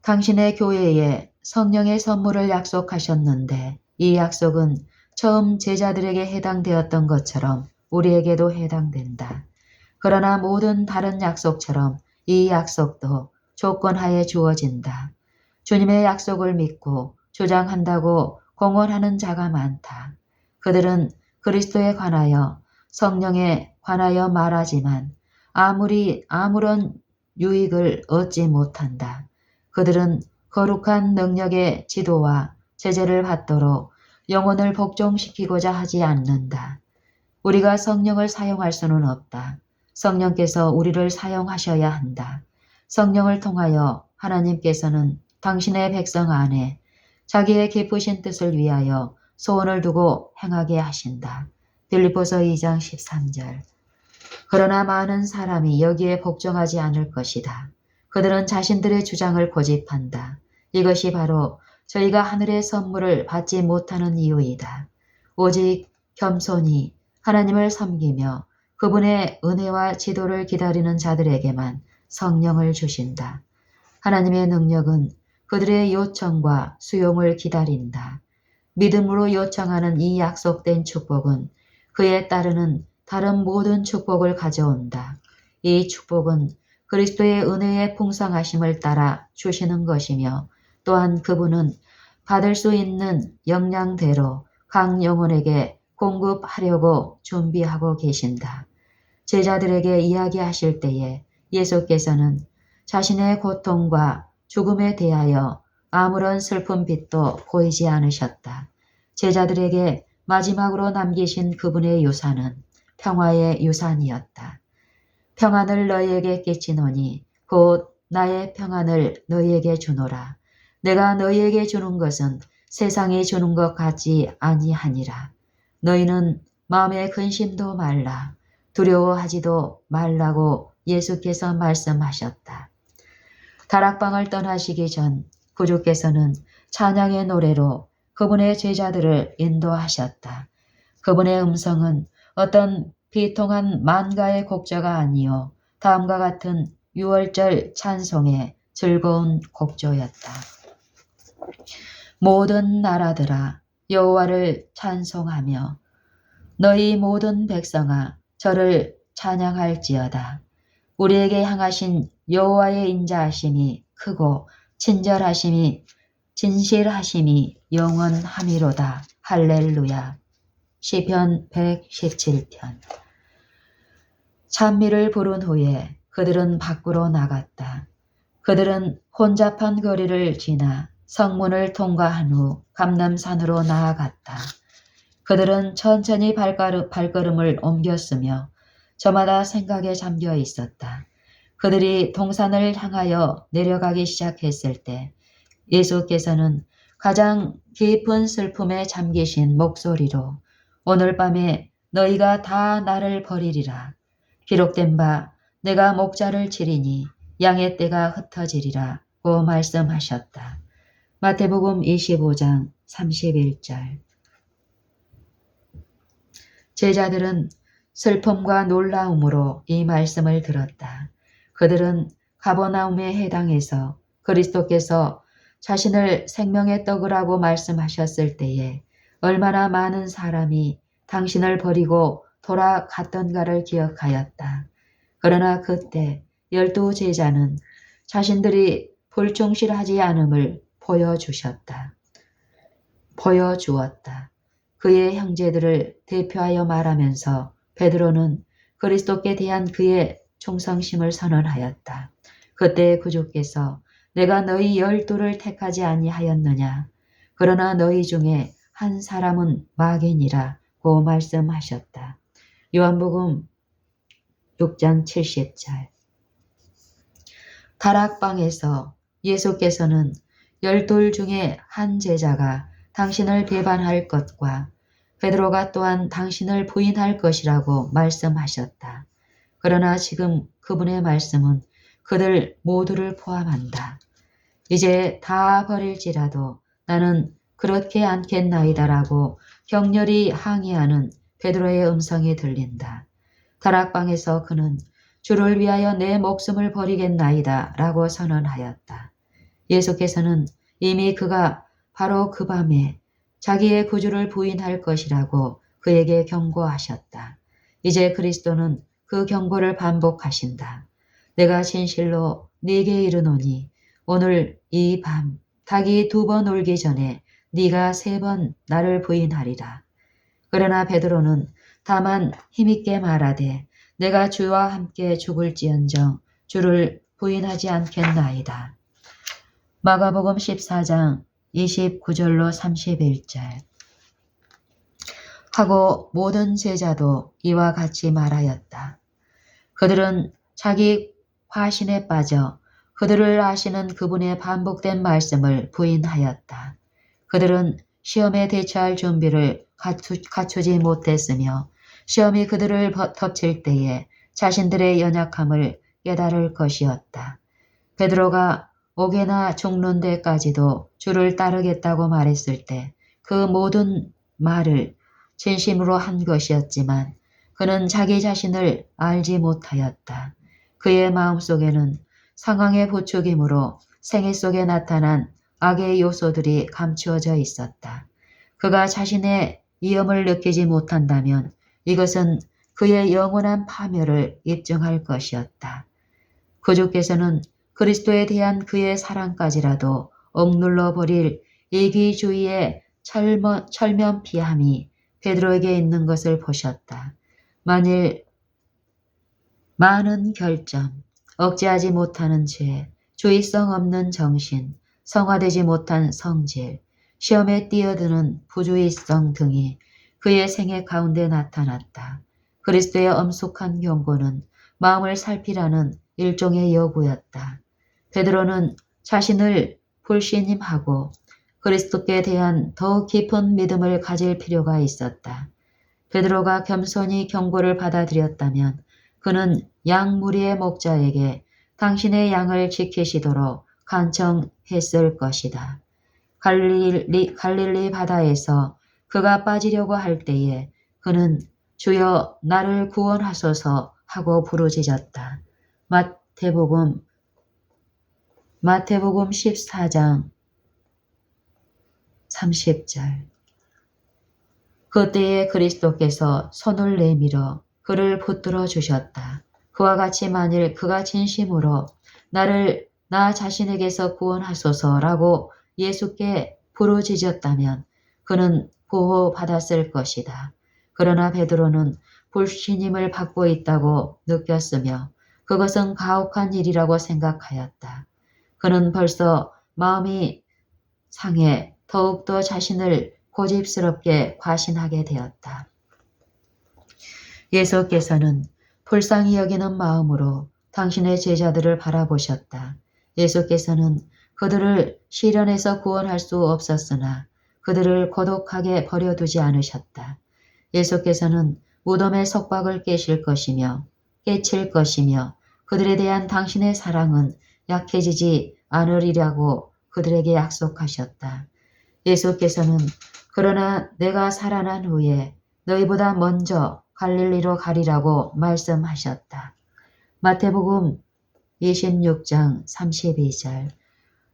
당신의 교회에 성령의 선물을 약속하셨는데 이 약속은 처음 제자들에게 해당되었던 것처럼 우리에게도 해당된다. 그러나 모든 다른 약속처럼 이 약속도 조건하에 주어진다. 주님의 약속을 믿고 주장한다고 공언하는 자가 많다. 그들은 그리스도에 관하여 성령에 관하여 말하지만 아무런 유익을 얻지 못한다. 그들은 거룩한 능력의 지도와 제재를 받도록 영혼을 복종시키고자 하지 않는다. 우리가 성령을 사용할 수는 없다. 성령께서 우리를 사용하셔야 한다. 성령을 통하여 하나님께서는 당신의 백성 안에 자기의 깊으신 뜻을 위하여 소원을 두고 행하게 하신다. 빌립보서 2장 13절. 그러나 많은 사람이 여기에 복종하지 않을 것이다. 그들은 자신들의 주장을 고집한다. 이것이 바로 저희가 하늘의 선물을 받지 못하는 이유이다. 오직 겸손히 하나님을 섬기며 그분의 은혜와 지도를 기다리는 자들에게만 성령을 주신다. 하나님의 능력은 그들의 요청과 수용을 기다린다. 믿음으로 요청하는 이 약속된 축복은 그에 따르는 다른 모든 축복을 가져온다. 이 축복은 그리스도의 은혜의 풍성하심을 따라 주시는 것이며 또한 그분은 받을 수 있는 역량대로 각 영혼에게 공급하려고 준비하고 계신다. 제자들에게 이야기하실 때에 예수께서는 자신의 고통과 죽음에 대하여 아무런 슬픈 빛도 보이지 않으셨다. 제자들에게 마지막으로 남기신 그분의 유산은 평화의 유산이었다. 평안을 너희에게 끼치노니 곧 나의 평안을 너희에게 주노라. 내가 너희에게 주는 것은 세상이 주는 것 같지 아니하니라. 너희는 마음에 근심도 말라. 두려워하지도 말라고 예수께서 말씀하셨다. 다락방을 떠나시기 전 구주께서는 찬양의 노래로 그분의 제자들을 인도하셨다. 그분의 음성은 어떤 비통한 만가의 곡조가 아니요 다음과 같은 유월절 찬송의 즐거운 곡조였다. 모든 나라들아 여호와를 찬송하며 너희 모든 백성아 저를 찬양할지어다. 우리에게 향하신 여호와의 인자하심이 크고 친절하심이 진실하심이 영원함이로다. 할렐루야. 시편 117편. 찬미를 부른 후에 그들은 밖으로 나갔다. 그들은 혼잡한 거리를 지나 성문을 통과한 후 감람산으로 나아갔다. 그들은 천천히 발걸음을 옮겼으며 저마다 생각에 잠겨 있었다. 그들이 동산을 향하여 내려가기 시작했을 때 예수께서는 가장 깊은 슬픔에 잠기신 목소리로 오늘 밤에 너희가 다 나를 버리리라. 기록된 바 내가 목자를 치리니 양의 떼가 흩어지리라 고 말씀하셨다. 마태복음 25장 31절. 제자들은 슬픔과 놀라움으로 이 말씀을 들었다. 그들은 가버나움의 해당에서 그리스도께서 자신을 생명의 떡이라고 말씀하셨을 때에 얼마나 많은 사람이 당신을 버리고 돌아갔던가를 기억하였다. 그러나 그때 12 제자는 자신들이 불충실하지 않음을 보여주었다. 그의 형제들을 대표하여 말하면서 베드로는 그리스도께 대한 그의 충성심을 선언하였다. 그때 구주께서 내가 너희 12를 택하지 아니하였느냐. 그러나 너희 중에 한 사람은 마귀니라고 말씀하셨다. 요한복음 6장 70절. 다락방에서 예수께서는 12 중에 한 제자가 당신을 배반할 것과 베드로가 또한 당신을 부인할 것이라고 말씀하셨다. 그러나 지금 그분의 말씀은 그들 모두를 포함한다. 이제 다 버릴지라도 나는 그렇게 않겠나이다라고 격렬히 항의하는 베드로의 음성이 들린다. 다락방에서 그는 주를 위하여 내 목숨을 버리겠나이다 라고 선언하였다. 예수께서는 이미 그가 바로 그 밤에 자기의 구주를 부인할 것이라고 그에게 경고하셨다. 이제 그리스도는 그 경고를 반복하신다. 내가 진실로 네게 이르노니 오늘 이 밤 닭이 2번 울기 전에 네가 3번 나를 부인하리라. 그러나 베드로는 다만 힘있게 말하되 내가 주와 함께 죽을지언정 주를 부인하지 않겠나이다. 마가복음 14장 29절로 31절. 하고 모든 제자도 이와 같이 말하였다. 그들은 자기 화신에 빠져 그들을 아시는 그분의 반복된 말씀을 부인하였다. 그들은 시험에 대처할 준비를 갖추지 못했으며 시험이 그들을 덮칠 때에 자신들의 연약함을 깨달을 것이었다. 베드로가 옥에나 죽는 데까지도 주를 따르겠다고 말했을 때 그 모든 말을 진심으로 한 것이었지만 그는 자기 자신을 알지 못하였다. 그의 마음속에는 상황의 부추김으로 생애 속에 나타난 악의 요소들이 감추어져 있었다. 그가 자신의 위험을 느끼지 못한다면 이것은 그의 영원한 파멸을 입증할 것이었다. 구주께서는 그리스도에 대한 그의 사랑까지라도 억눌러 버릴 이기주의의 철면피함이 베드로에게 있는 것을 보셨다. 만일 많은 결점, 억제하지 못하는 죄, 주의성 없는 정신, 성화되지 못한 성질, 시험에 뛰어드는 부주의성 등이 그의 생애 가운데 나타났다. 그리스도의 엄숙한 경고는 마음을 살피라는 일종의 여부였다. 베드로는 자신을 불신임하고 그리스도께 대한 더욱 깊은 믿음을 가질 필요가 있었다. 베드로가 겸손히 경고를 받아들였다면 그는 양 무리의 목자에게 당신의 양을 지키시도록 간청했을 것이다. 갈릴리 바다에서 그가 빠지려고 할 때에 그는 주여 나를 구원하소서 하고 부르짖었다. 마태복음 14장 30절. 그때에 그리스도께서 손을 내밀어 그를 붙들어 주셨다. 그와 같이 만일 그가 진심으로 나를 나 자신에게서 구원하소서라고 예수께 부르짖었다면 그는 보호받았을 것이다. 그러나 베드로는 불신임을 받고 있다고 느꼈으며 그것은 가혹한 일이라고 생각하였다. 그는 벌써 마음이 상해 더욱더 자신을 고집스럽게 과신하게 되었다. 예수께서는 불쌍히 여기는 마음으로 당신의 제자들을 바라보셨다. 예수께서는 그들을 시련에서 구원할 수 없었으나 그들을 고독하게 버려두지 않으셨다. 예수께서는 무덤의 속박을 깨칠 것이며 그들에 대한 당신의 사랑은 약해지지 않으리라고 그들에게 약속하셨다. 예수께서는 그러나 내가 살아난 후에 너희보다 먼저 갈릴리로 가리라고 말씀하셨다. 마태복음 26장 32절.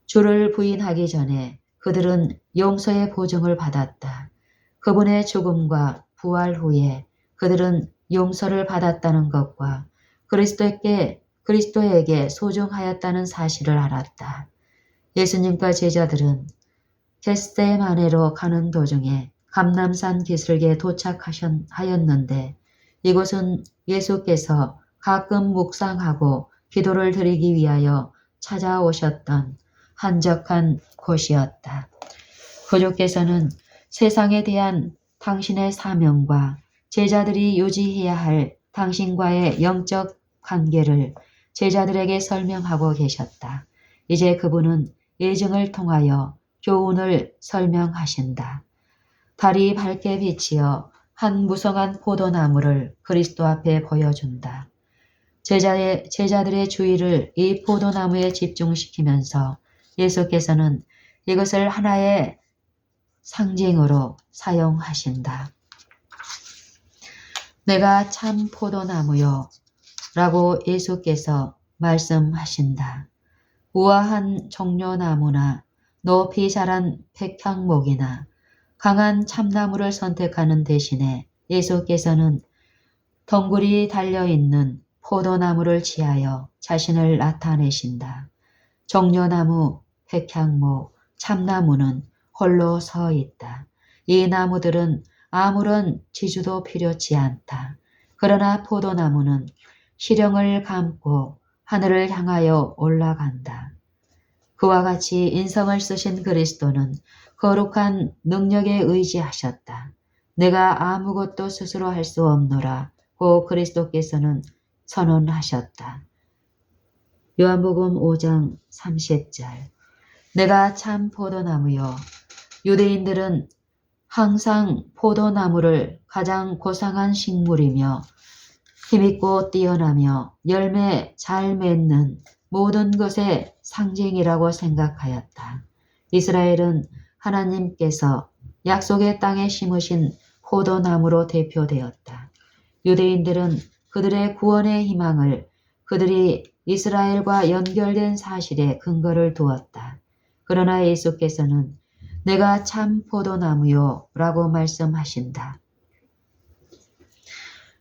주를 부인하기 전에 그들은 용서의 보증을 받았다. 그분의 죽음과 부활 후에 그들은 용서를 받았다는 것과 그리스도에게 소중하였다는 사실을 알았다. 예수님과 제자들은 겟세마네로 가는 도중에 감람산 기슭에 도착하였는데 이곳은 예수께서 가끔 묵상하고 기도를 드리기 위하여 찾아오셨던 한적한 곳이었다. 구주께서는 세상에 대한 당신의 사명과 제자들이 유지해야 할 당신과의 영적 관계를 제자들에게 설명하고 계셨다. 이제 그분은 예증을 통하여 교훈을 설명하신다. 달이 밝게 비치어 한 무성한 포도나무를 그리스도 앞에 보여준다. 제자들의 주의를 이 포도나무에 집중시키면서 예수께서는 이것을 하나의 상징으로 사용하신다. 내가 참 포도나무요 라고 예수께서 말씀하신다. 우아한 종려나무나 높이 자란 백향목이나 강한 참나무를 선택하는 대신에 예수께서는 덩굴이 달려있는 포도나무를 지하여 자신을 나타내신다. 종려나무, 백향목, 참나무는 홀로 서 있다. 이 나무들은 아무런 지주도 필요치 않다. 그러나 포도나무는 시령을 감고 하늘을 향하여 올라간다. 그와 같이 인성을 쓰신 그리스도는 거룩한 능력에 의지하셨다. 내가 아무것도 스스로 할 수 없노라고 그리스도께서는 선언하셨다. 요한복음 5장 30절. 내가 참 포도나무요. 유대인들은 항상 포도나무를 가장 고상한 식물이며 힘있고 뛰어나며 열매 잘 맺는 모든 것의 상징이라고 생각하였다. 이스라엘은 하나님께서 약속의 땅에 심으신 포도나무로 대표되었다. 유대인들은 그들의 구원의 희망을 그들이 이스라엘과 연결된 사실에 근거를 두었다. 그러나 예수께서는 내가 참 포도나무요 라고 말씀하신다.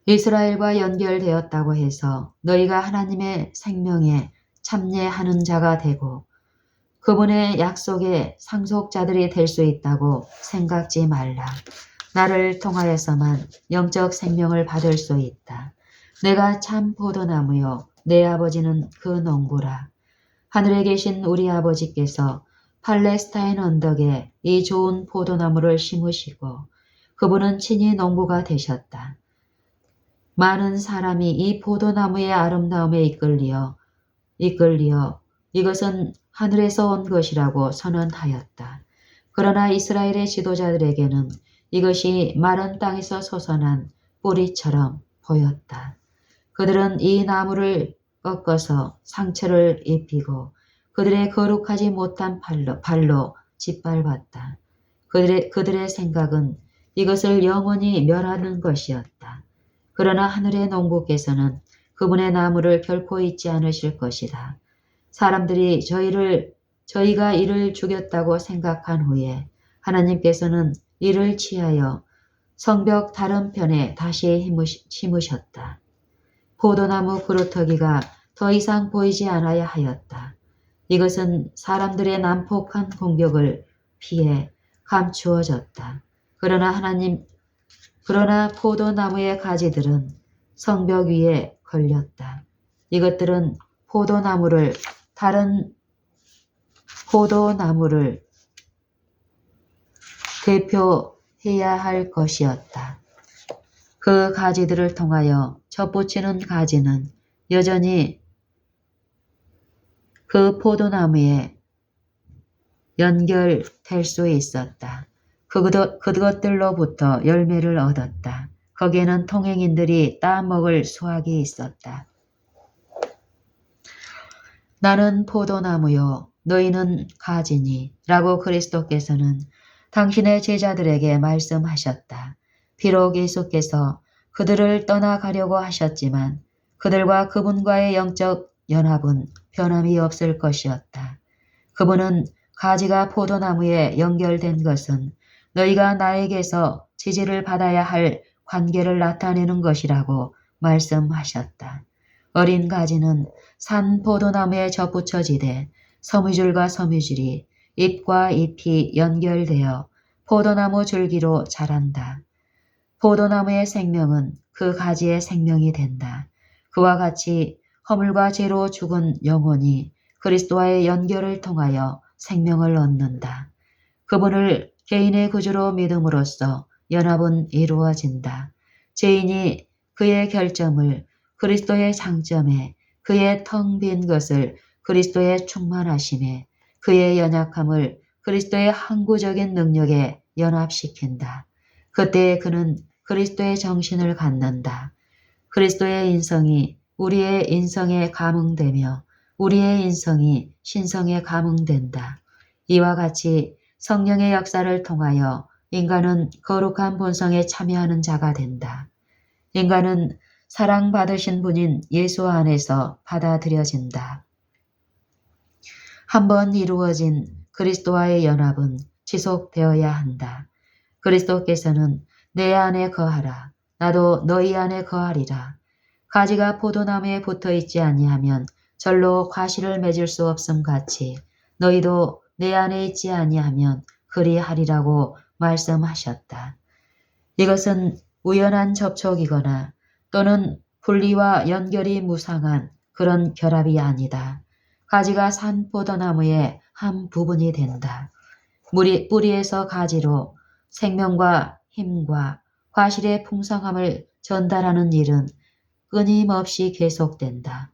이스라엘과 연결되었다고 해서 너희가 하나님의 생명에 참여하는 자가 되고 그분의 약속의 상속자들이 될 수 있다고 생각지 말라. 나를 통하여서만 영적 생명을 받을 수 있다. 내가 참 포도나무요. 내 아버지는 그 농부라. 하늘에 계신 우리 아버지께서 팔레스타인 언덕에 이 좋은 포도나무를 심으시고 그분은 친히 농부가 되셨다. 많은 사람이 이 포도나무의 아름다움에 이끌리어 이것은 하늘에서 온 것이라고 선언하였다. 그러나 이스라엘의 지도자들에게는 이것이 마른 땅에서 솟아난 뿌리처럼 보였다. 그들은 이 나무를 꺾어서 상처를 입히고 그들의 거룩하지 못한 발로 짓밟았다. 그들의 생각은 이것을 영원히 멸하는 것이었다. 그러나 하늘의 농부께서는 그분의 나무를 결코 잊지 않으실 것이다. 사람들이 저희가 이를 죽였다고 생각한 후에 하나님께서는 이를 취하여 성벽 다른 편에 다시 심으셨다. 포도나무 그루터기가 더 이상 보이지 않아야 하였다. 이것은 사람들의 난폭한 공격을 피해 감추어졌다. 그러나 포도나무의 가지들은 성벽 위에 걸렸다. 이것들은 다른 포도나무를 대표해야 할 것이었다. 그 가지들을 통하여 접붙이는 가지는 여전히 그 포도나무의 연결될 수 있었다. 그것들로부터 열매를 얻었다. 거기에는 통행인들이 따먹을 수확이 있었다. 나는 포도나무요 너희는 가지니 라고 그리스도께서는 당신의 제자들에게 말씀하셨다. 비록 예수께서 그들을 떠나가려고 하셨지만 그들과 그분과의 영적 연합은 변함이 없을 것이었다. 그분은 가지가 포도나무에 연결된 것은 너희가 나에게서 지지를 받아야 할 관계를 나타내는 것이라고 말씀하셨다. 어린 가지는 산 포도나무에 접붙여지되 섬유줄과 섬유줄이 잎과 잎이 연결되어 포도나무 줄기로 자란다. 포도나무의 생명은 그 가지의 생명이 된다. 그와 같이 허물과 죄로 죽은 영혼이 그리스도와의 연결을 통하여 생명을 얻는다. 그분을 개인의 구주로 믿음으로써 연합은 이루어진다. 죄인이 그의 결점을 그리스도의 장점에, 그의 텅 빈 것을 그리스도의 충만하심에, 그의 연약함을 그리스도의 항구적인 능력에 연합시킨다. 그때 그는 그리스도의 정신을 갖는다. 그리스도의 인성이 우리의 인성에 감응되며 우리의 인성이 신성에 감응된다. 이와 같이 성령의 역사를 통하여 인간은 거룩한 본성에 참여하는 자가 된다. 인간은 사랑받으신 분인 예수 안에서 받아들여진다. 한번 이루어진 그리스도와의 연합은 지속되어야 한다. 그리스도께서는 내 안에 거하라. 나도 너희 안에 거하리라. 가지가 포도나무에 붙어 있지 아니하면 절로 과실을 맺을 수 없음 같이 너희도 내 안에 있지 아니하면 그리하리라고 말씀하셨다. 이것은 우연한 접촉이거나 또는 분리와 연결이 무상한 그런 결합이 아니다. 가지가 산 포도나무의 한 부분이 된다. 뿌리에서 가지로 생명과 힘과 과실의 풍성함을 전달하는 일은 끊임없이 계속된다.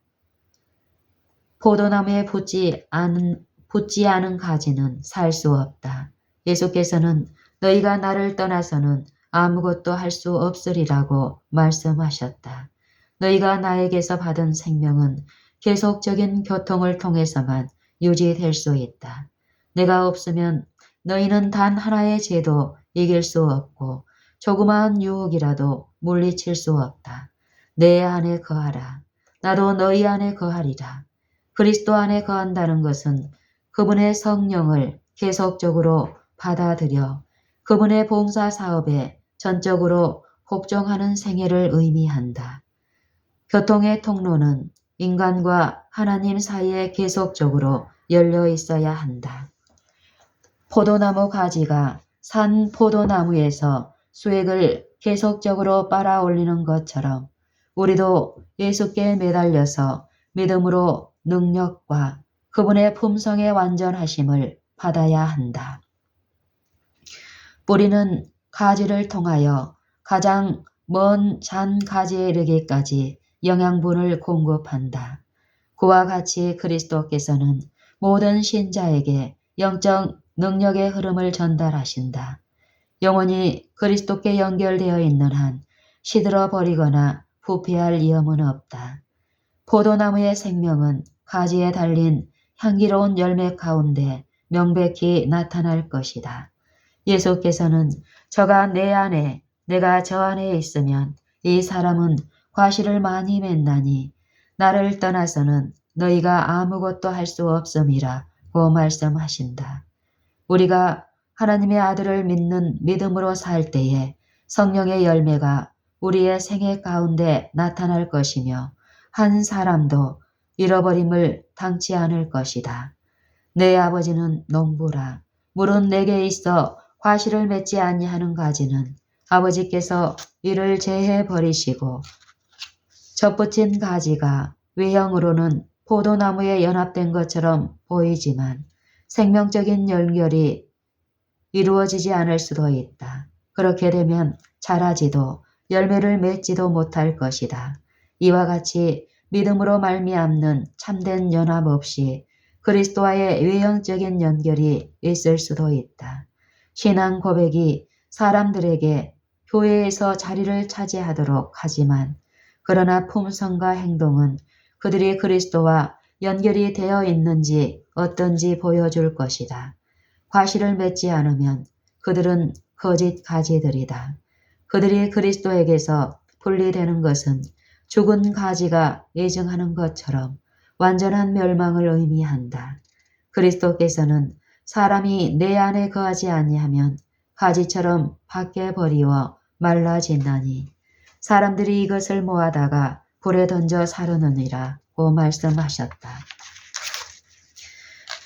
포도나무에 붙지 않은 가지는 살 수 없다. 예수께서는 너희가 나를 떠나서는 아무것도 할 수 없으리라고 말씀하셨다. 너희가 나에게서 받은 생명은 계속적인 교통을 통해서만 유지될 수 있다. 내가 없으면 너희는 단 하나의 죄도 이길 수 없고 조그마한 유혹이라도 물리칠 수 없다. 내 안에 거하라. 나도 너희 안에 거하리라. 그리스도 안에 거한다는 것은 그분의 성령을 계속적으로 받아들여 그분의 봉사 사업에 전적으로 복종하는 생애를 의미한다. 교통의 통로는 인간과 하나님 사이에 계속적으로 열려 있어야 한다. 포도나무 가지가 산 포도나무에서 수액을 계속적으로 빨아 올리는 것처럼 우리도 예수께 매달려서 믿음으로 능력과 그분의 품성의 완전하심을 받아야 한다. 뿌리는 가지를 통하여 가장 먼 잔 가지에 이르기까지 영양분을 공급한다. 그와 같이 그리스도께서는 모든 신자에게 영적 능력의 흐름을 전달하신다. 영혼이 그리스도께 연결되어 있는 한 시들어 버리거나 부패할 위험은 없다. 포도나무의 생명은 가지에 달린 향기로운 열매 가운데 명백히 나타날 것이다. 예수께서는 저가 내 안에 내가 저 안에 있으면 이 사람은 과실을 많이 맺나니 나를 떠나서는 너희가 아무것도 할 수 없음이라고 말씀하신다. 우리가 하나님의 아들을 믿는 믿음으로 살 때에 성령의 열매가 우리의 생애 가운데 나타날 것이며 한 사람도 잃어버림을 당치 않을 것이다. 내 아버지는 농부라. 물은 내게 있어 과실을 맺지 아니하는 가지는 아버지께서 이를 제해 버리시고 접붙인 가지가 외형으로는 포도나무에 연합된 것처럼 보이지만 생명적인 연결이 이루어지지 않을 수도 있다. 그렇게 되면 자라지도 열매를 맺지도 못할 것이다. 이와 같이 믿음으로 말미암는 참된 연합 없이 그리스도와의 외형적인 연결이 있을 수도 있다. 신앙 고백이 사람들에게 교회에서 자리를 차지하도록 하지만 그러나 품성과 행동은 그들이 그리스도와 연결이 되어 있는지 어떤지 보여줄 것이다. 과실을 맺지 않으면 그들은 거짓 가지들이다. 그들이 그리스도에게서 분리되는 것은 죽은 가지가 예증하는 것처럼 완전한 멸망을 의미한다. 그리스도께서는 사람이 내 안에 거하지 아니하면 가지처럼 밖에 버리워 말라진다니 사람들이 이것을 모아다가 불에 던져 사르느니라고 말씀하셨다.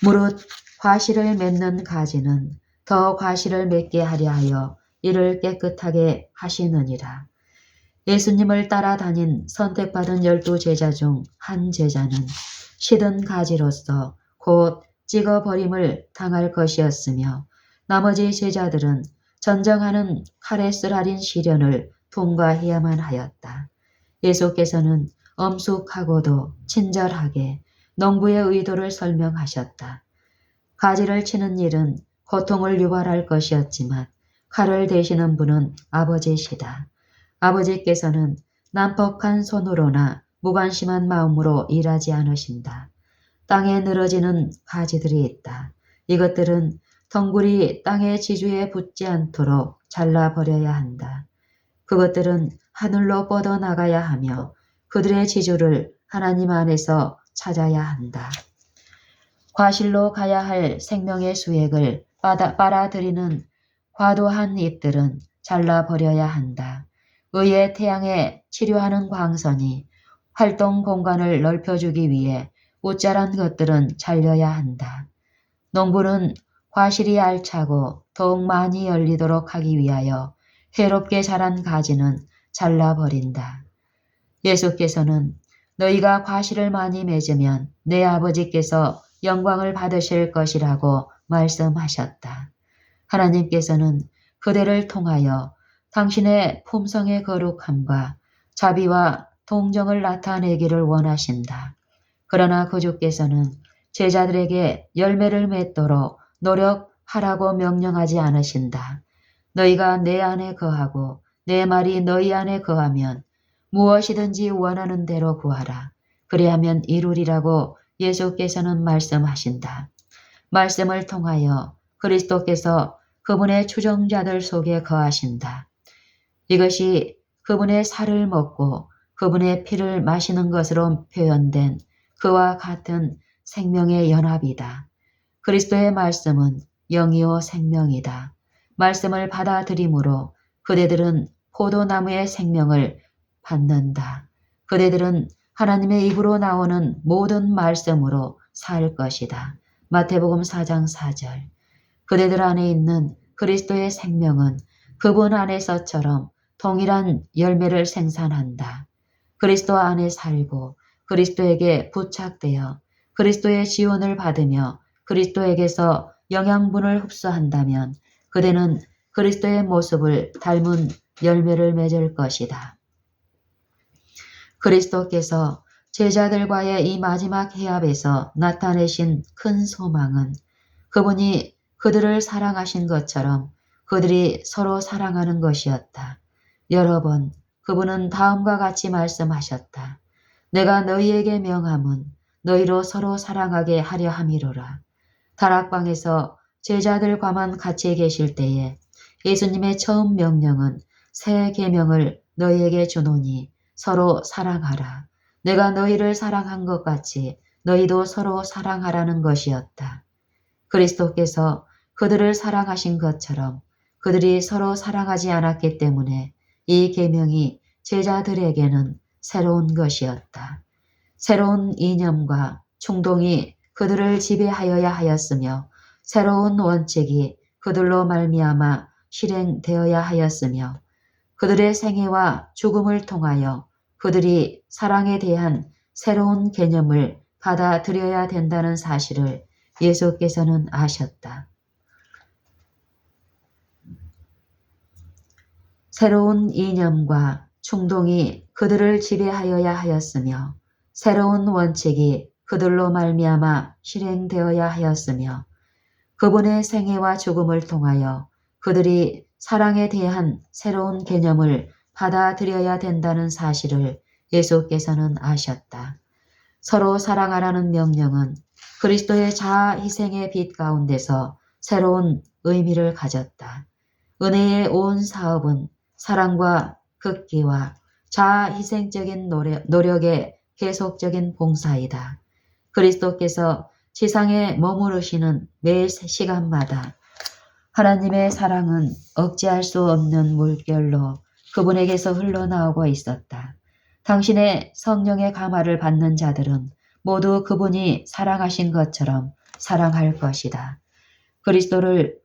무릇 과실을 맺는 가지는 더 과실을 맺게 하려 하여 이를 깨끗하게 하시느니라. 예수님을 따라다닌 선택받은 12 제자 중 한 제자는 시든 가지로서 곧 찍어버림을 당할 것이었으며 나머지 제자들은 전정하는 칼에 쓰라린 시련을 통과해야만 하였다. 예수께서는 엄숙하고도 친절하게 농부의 의도를 설명하셨다. 가지를 치는 일은 고통을 유발할 것이었지만 칼을 대시는 분은 아버지시다. 아버지께서는 난폭한 손으로나 무관심한 마음으로 일하지 않으신다. 땅에 늘어지는 가지들이 있다. 이것들은 덩굴이 땅의 지주에 붙지 않도록 잘라버려야 한다. 그것들은 하늘로 뻗어나가야 하며 그들의 지주를 하나님 안에서 찾아야 한다. 과실로 가야 할 생명의 수액을 빨아들이는 과도한 잎들은 잘라버려야 한다. 의의 태양에 치료하는 광선이 활동 공간을 넓혀주기 위해 옷자란 것들은 잘려야 한다. 농부는 과실이 알차고 더욱 많이 열리도록 하기 위하여 해롭게 자란 가지는 잘라버린다. 예수께서는 너희가 과실을 많이 맺으면 내 아버지께서 영광을 받으실 것이라고 말씀하셨다. 하나님께서는 그대를 통하여 당신의 품성의 거룩함과 자비와 동정을 나타내기를 원하신다. 그러나 그 주께서는 제자들에게 열매를 맺도록 노력하라고 명령하지 않으신다. 너희가 내 안에 거하고 내 말이 너희 안에 거하면 무엇이든지 원하는 대로 구하라. 그리하면 이루리라고 예수께서는 말씀하신다. 말씀을 통하여 그리스도께서 그분의 추종자들 속에 거하신다. 이것이 그분의 살을 먹고 그분의 피를 마시는 것으로 표현된 그와 같은 생명의 연합이다. 그리스도의 말씀은 영이요 생명이다. 말씀을 받아들임으로 그대들은 포도나무의 생명을 받는다. 그대들은 하나님의 입으로 나오는 모든 말씀으로 살 것이다. 마태복음 4장 4절. 그대들 안에 있는 그리스도의 생명은 그분 안에서처럼 동일한 열매를 생산한다. 그리스도 안에 살고 그리스도에게 부착되어 그리스도의 지원을 받으며 그리스도에게서 영양분을 흡수한다면 그대는 그리스도의 모습을 닮은 열매를 맺을 것이다. 그리스도께서 제자들과의 이 마지막 해합에서 나타내신 큰 소망은 그분이 그들을 사랑하신 것처럼 그들이 서로 사랑하는 것이었다. 여러 번 그분은 다음과 같이 말씀하셨다. 내가 너희에게 명함은 너희로 서로 사랑하게 하려 함이로라. 다락방에서 제자들과만 같이 계실 때에 예수님의 처음 명령은 새 계명을 너희에게 주노니 서로 사랑하라. 내가 너희를 사랑한 것 같이 너희도 서로 사랑하라는 것이었다. 그리스도께서 그들을 사랑하신 것처럼 그들이 서로 사랑하지 않았기 때문에 이 계명이 제자들에게는 새로운 것이었다. 새로운 이념과 충동이 그들을 지배하여야 하였으며 새로운 원칙이 그들로 말미암아 실행되어야 하였으며 그들의 생애와 죽음을 통하여 그들이 사랑에 대한 새로운 개념을 받아들여야 된다는 사실을 예수께서는 아셨다. 새로운 이념과 충동이 그들을 지배하여야 하였으며 새로운 원칙이 그들로 말미암아 실행되어야 하였으며 그분의 생애와 죽음을 통하여 그들이 사랑에 대한 새로운 개념을 받아들여야 된다는 사실을 예수께서는 아셨다. 서로 사랑하라는 명령은 그리스도의 자아 희생의 빛 가운데서 새로운 의미를 가졌다. 은혜의 온 사업은 사랑과 극기와 자아 희생적인 노력의 계속적인 봉사이다. 그리스도께서 지상에 머무르시는 매 시간마다 하나님의 사랑은 억제할 수 없는 물결로 그분에게서 흘러나오고 있었다. 당신의 성령의 감화를 받는 자들은 모두 그분이 사랑하신 것처럼 사랑할 것이다. 그리스도를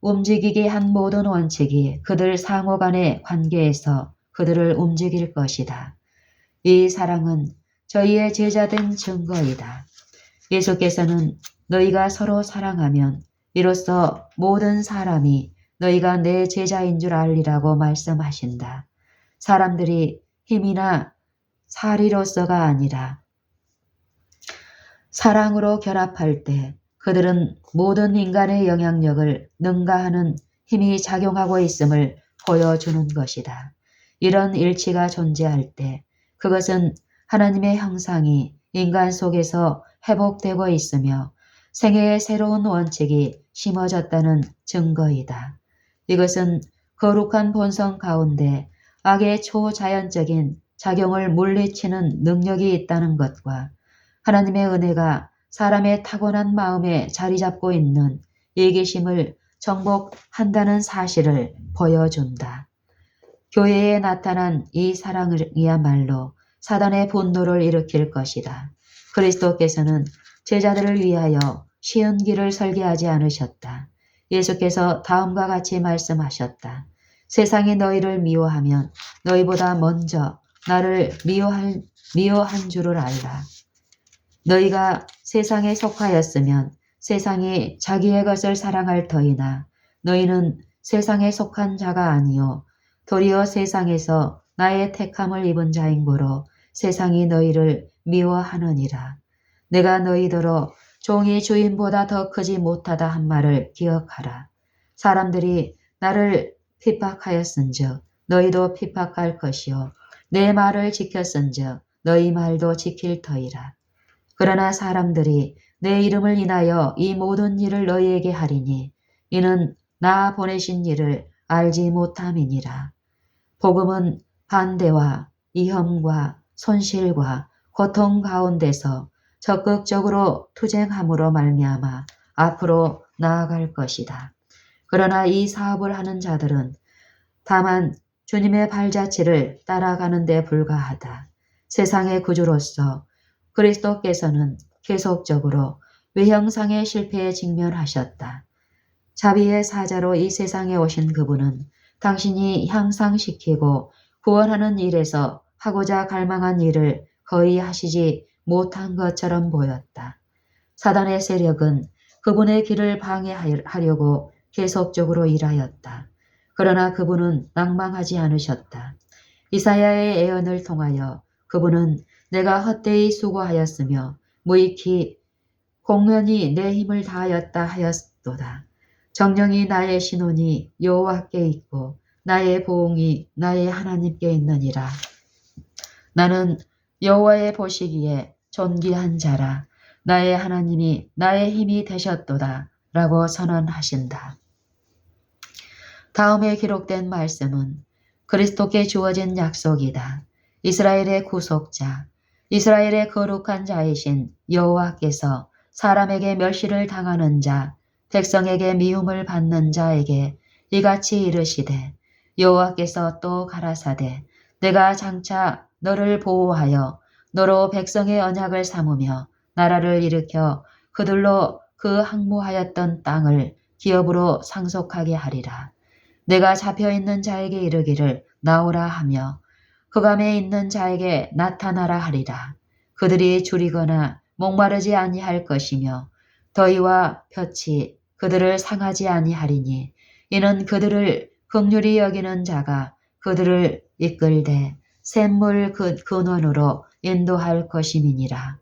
움직이게 한 모든 원칙이 그들 상호 간의 관계에서 그들을 움직일 것이다. 이 사랑은 저희의 제자된 증거이다. 예수께서는 너희가 서로 사랑하면 이로써 모든 사람이 너희가 내 제자인 줄 알리라고 말씀하신다. 사람들이 힘이나 사리로서가 아니라 사랑으로 결합할 때 그들은 모든 인간의 영향력을 능가하는 힘이 작용하고 있음을 보여주는 것이다. 이런 일치가 존재할 때 그것은 하나님의 형상이 인간 속에서 회복되고 있으며 생애의 새로운 원칙이 심어졌다는 증거이다. 이것은 거룩한 본성 가운데 악의 초자연적인 작용을 물리치는 능력이 있다는 것과 하나님의 은혜가 사람의 타고난 마음에 자리 잡고 있는 이기심을 정복한다는 사실을 보여준다. 교회에 나타난 이 사랑이야말로 사단의 분노를 일으킬 것이다. 그리스도께서는 제자들을 위하여 쉬운 길을 설계하지 않으셨다. 예수께서 다음과 같이 말씀하셨다. 세상이 너희를 미워하면 너희보다 먼저 나를 미워한 줄을 알라. 너희가 세상에 속하였으면 세상이 자기의 것을 사랑할 터이나 너희는 세상에 속한 자가 아니요 도리어 세상에서 나의 택함을 입은 자인고로 세상이 너희를 미워하느니라. 내가 너희더러 종이 주인보다 더 크지 못하다 한 말을 기억하라. 사람들이 나를 핍박하였은즉 너희도 핍박할 것이요 내 말을 지켰은즉 너희 말도 지킬 터이라. 그러나 사람들이 내 이름을 인하여 이 모든 일을 너희에게 하리니 이는 나 보내신 이를 알지 못함이니라. 복음은 반대와 위험과 손실과 고통 가운데서 적극적으로 투쟁함으로 말미암아 앞으로 나아갈 것이다. 그러나 이 사업을 하는 자들은 다만 주님의 발자취를 따라가는 데 불과하다. 세상의 구주로서 그리스도께서는 계속적으로 외형상의 실패에 직면하셨다. 자비의 사자로 이 세상에 오신 그분은 당신이 향상시키고 구원하는 일에서 하고자 갈망한 일을 거의 하시지 못한 것처럼 보였다. 사단의 세력은 그분의 길을 방해하려고 계속적으로 일하였다. 그러나 그분은 낭망하지 않으셨다. 이사야의 예언을 통하여 그분은 내가 헛되이 수고하였으며 무익히 공면히 내 힘을 다하였다 하였도다. 정령이 나의 신혼이 여호와께 있고 나의 보응이 나의 하나님께 있느니라. 나는 여호와의 보시기에 존귀한 자라. 나의 하나님이 나의 힘이 되셨도다 라고 선언하신다. 다음에 기록된 말씀은 그리스도께 주어진 약속이다. 이스라엘의 구속자, 이스라엘의 거룩한 자이신 여호와께서 사람에게 멸시를 당하는 자, 백성에게 미움을 받는 자에게 이같이 이르시되 여호와께서 또 가라사대 내가 장차 너를 보호하여 너로 백성의 언약을 삼으며 나라를 일으켜 그들로 그 항모하였던 땅을 기업으로 상속하게 하리라. 내가 잡혀있는 자에게 이르기를 나오라 하며 흑암에 있는 자에게 나타나라 하리라. 그들이 줄이거나 목마르지 아니할 것이며 더위와 볕이 그들을 상하지 아니하리니 이는 그들을 긍휼히 여기는 자가 그들을 이끌되 샘물 근원으로 인도할 것임이니라.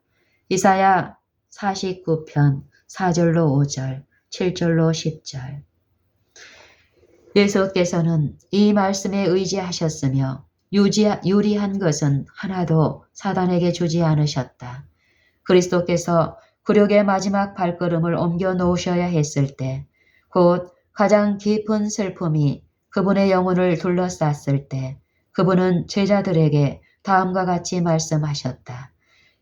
이사야 49편 4절로 5절, 7절로 10절. 예수께서는 이 말씀에 의지하셨으며 유리한 것은 하나도 사단에게 주지 않으셨다. 그리스도께서 굴욕의 마지막 발걸음을 옮겨 놓으셔야 했을 때, 곧 가장 깊은 슬픔이 그분의 영혼을 둘러쌌을 때, 그분은 제자들에게 다음과 같이 말씀하셨다.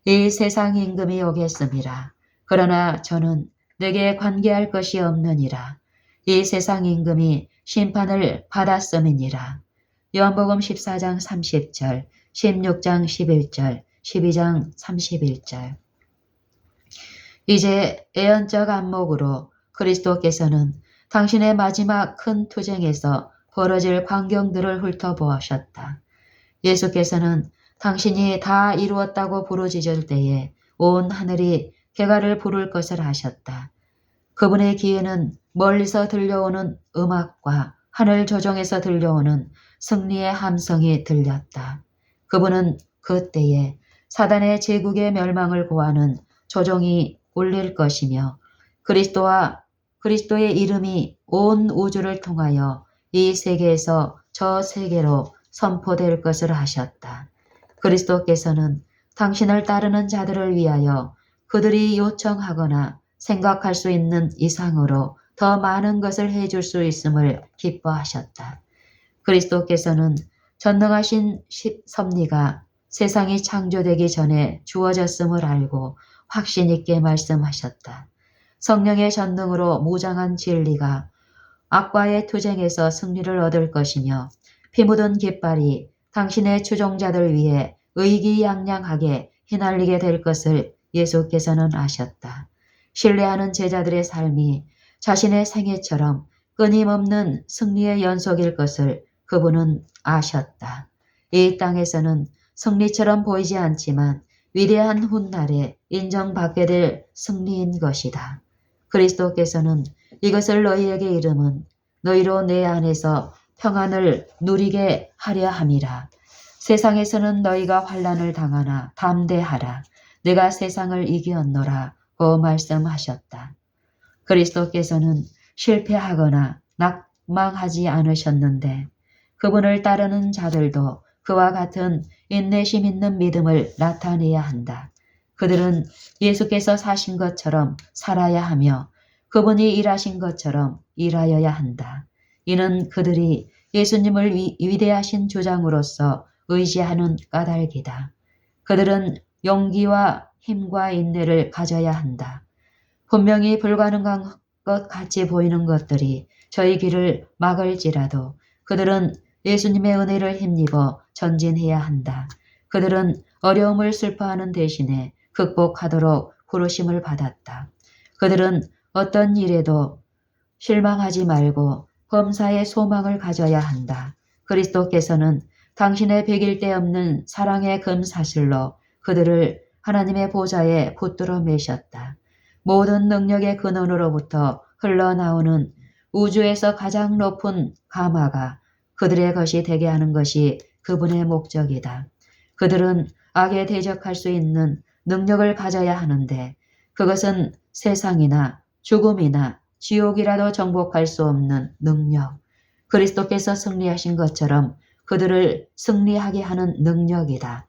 이 세상 임금이 오겠음이라. 그러나 저는 내게 관계할 것이 없느니라. 이 세상 임금이 심판을 받았음이니라. 요한복음 14장 30절, 16장 11절, 12장 31절. 이제 애언적 안목으로 그리스도께서는 당신의 마지막 큰 투쟁에서 벌어질 광경들을 훑어보셨다. 예수께서는 당신이 다 이루었다고 부르짖을 때에 온 하늘이 개가를 부를 것을 아셨다. 그분의 귀에는 멀리서 들려오는 음악과 하늘 조정에서 들려오는 승리의 함성이 들렸다. 그분은 그때에 사단의 제국의 멸망을 고하는 조정이 울릴 것이며 그리스도의 이름이 온 우주를 통하여 이 세계에서 저 세계로 선포될 것을 하셨다. 그리스도께서는 당신을 따르는 자들을 위하여 그들이 요청하거나 생각할 수 있는 이상으로 더 많은 것을 해줄 수 있음을 기뻐하셨다. 그리스도께서는 전능하신 섭리가 세상이 창조되기 전에 주어졌음을 알고 확신 있게 말씀하셨다. 성령의 전능으로 무장한 진리가 악과의 투쟁에서 승리를 얻을 것이며 피 묻은 깃발이 당신의 추종자들 위해 의기양양하게 휘날리게 될 것을 예수께서는 아셨다. 신뢰하는 제자들의 삶이 자신의 생애처럼 끊임없는 승리의 연속일 것을 그분은 아셨다. 이 땅에서는 승리처럼 보이지 않지만 위대한 훗날에 인정받게 될 승리인 것이다. 그리스도께서는 이것을 너희에게 이름은 너희로 내 안에서 평안을 누리게 하려 함이라. 세상에서는 너희가 환난을 당하나 담대하라. 내가 세상을 이기었노라 고 말씀하셨다. 그리스도께서는 실패하거나 낙망하지 않으셨는데 그분을 따르는 자들도 그와 같은 인내심 있는 믿음을 나타내야 한다. 그들은 예수께서 사신 것처럼 살아야 하며 그분이 일하신 것처럼 일하여야 한다. 이는 그들이 예수님을 위대하신 주장으로서 의지하는 까닭이다. 그들은 용기와 힘과 인내를 가져야 한다. 분명히 불가능한 것 같이 보이는 것들이 저희 길을 막을지라도 그들은 예수님의 은혜를 힘입어 전진해야 한다. 그들은 어려움을 슬퍼하는 대신에 극복하도록 부르심을 받았다. 그들은 어떤 일에도 실망하지 말고 범사에 소망을 가져야 한다. 그리스도께서는 당신의 백일 데 없는 사랑의 금사슬로 그들을 하나님의 보좌에 붙들어 매셨다. 모든 능력의 근원으로부터 흘러나오는 우주에서 가장 높은 가마가 그들의 것이 되게 하는 것이 그분의 목적이다. 그들은 악에 대적할 수 있는 능력을 가져야 하는데 그것은 세상이나 죽음이나 지옥이라도 정복할 수 없는 능력, 그리스도께서 승리하신 것처럼 그들을 승리하게 하는 능력이다.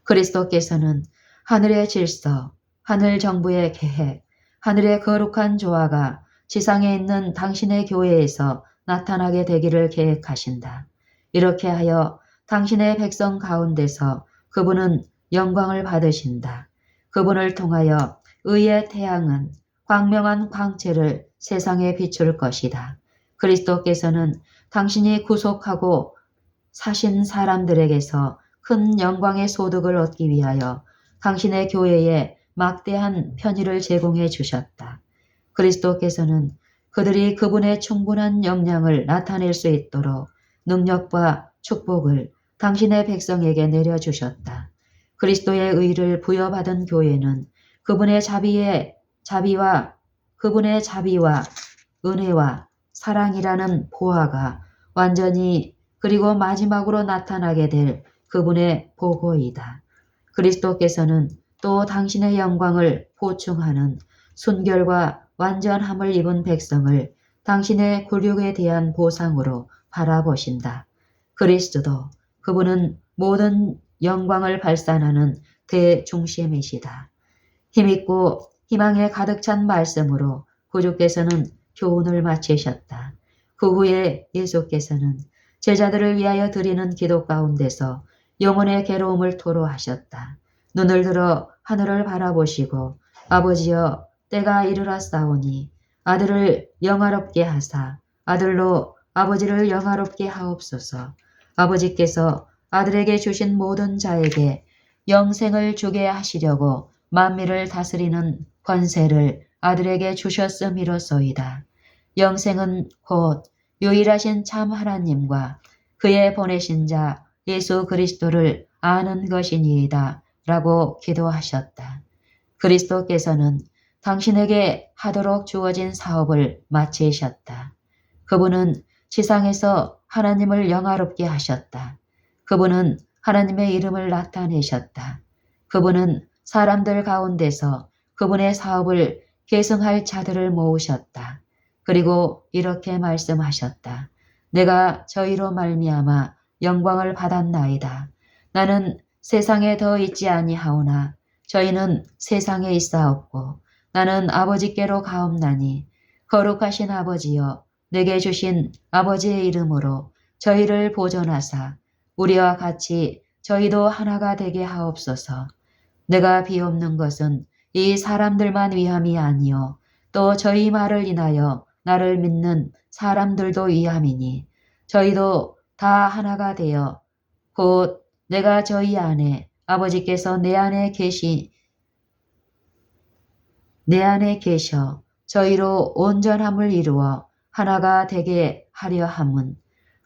그리스도께서는 하늘의 질서, 하늘 정부의 계획, 하늘의 거룩한 조화가 지상에 있는 당신의 교회에서 나타나게 되기를 계획하신다. 이렇게 하여 당신의 백성 가운데서 그분은 영광을 받으신다. 그분을 통하여 의의 태양은 광명한 광채를 세상에 비출 것이다. 그리스도께서는 당신이 구속하고 사신 사람들에게서 큰 영광의 소득을 얻기 위하여 당신의 교회에 막대한 편의를 제공해 주셨다. 그리스도께서는 그들이 그분의 충분한 역량을 나타낼 수 있도록 능력과 축복을 당신의 백성에게 내려주셨다. 그리스도의 의를 부여받은 교회는 그분의 자비와 은혜와 사랑이라는 보화가 완전히 그리고 마지막으로 나타나게 될 그분의 보고이다. 그리스도께서는 또 당신의 영광을 보충하는 순결과 완전함을 입은 백성을 당신의 굴욕에 대한 보상으로 바라보신다. 그리스도도 그분은 모든 영광을 발산하는 대중심이시다. 힘있고 희망에 가득 찬 말씀으로 구주께서는 교훈을 마치셨다. 그 후에 예수께서는 제자들을 위하여 드리는 기도 가운데서 영혼의 괴로움을 토로하셨다. 눈을 들어 하늘을 바라보시고 아버지여 때가 이르렀사오니 아들을 영화롭게 하사 아들로 아버지를 영화롭게 하옵소서. 아버지께서 아들에게 주신 모든 자에게 영생을 주게 하시려고 만민을 다스리는 권세를 아들에게 주셨음이로소이다. 영생은 곧 유일하신 참 하나님과 그의 보내신 자 예수 그리스도를 아는 것이니이다 라고 기도하셨다. 그리스도께서는 당신에게 하도록 주어진 사업을 마치셨다. 그분은 지상에서 하나님을 영화롭게 하셨다. 그분은 하나님의 이름을 나타내셨다. 그분은 사람들 가운데서 그분의 사업을 계승할 자들을 모으셨다. 그리고 이렇게 말씀하셨다. 내가 저희로 말미암아 영광을 받았나이다. 나는 세상에 더 있지 아니하오나 저희는 세상에 있사옵고 나는 아버지께로 가옵나니 거룩하신 아버지여 내게 주신 아버지의 이름으로 저희를 보존하사 우리와 같이 저희도 하나가 되게 하옵소서. 내가 비옵는 것은 이 사람들만 위함이 아니요 또 저희 말을 인하여 나를 믿는 사람들도 위함이니 저희도 다 하나가 되어 곧 내가 저희 안에 아버지께서 내 안에 계셔 저희로 온전함을 이루어 하나가 되게 하려 함은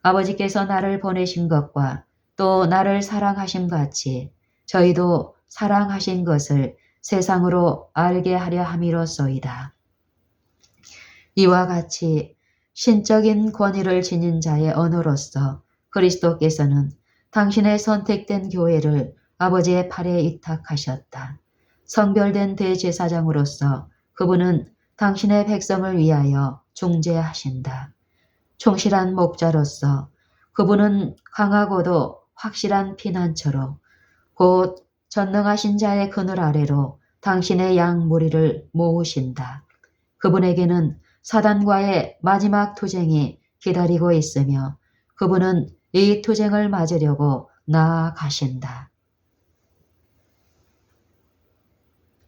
아버지께서 나를 보내신 것과 또 나를 사랑하심 같이 저희도 사랑하신 것을 세상으로 알게 하려 함이로소이다. 이와 같이 신적인 권위를 지닌 자의 언어로서 그리스도께서는 당신의 선택된 교회를 아버지의 팔에 위탁하셨다. 성별된 대제사장으로서 그분은 당신의 백성을 위하여 중재하신다. 충실한 목자로서 그분은 강하고도 확실한 피난처로 곧 전능하신 자의 그늘 아래로 당신의 양 무리를 모으신다. 그분에게는 사단과의 마지막 투쟁이 기다리고 있으며 그분은 이 투쟁을 맞으려고 나아가신다.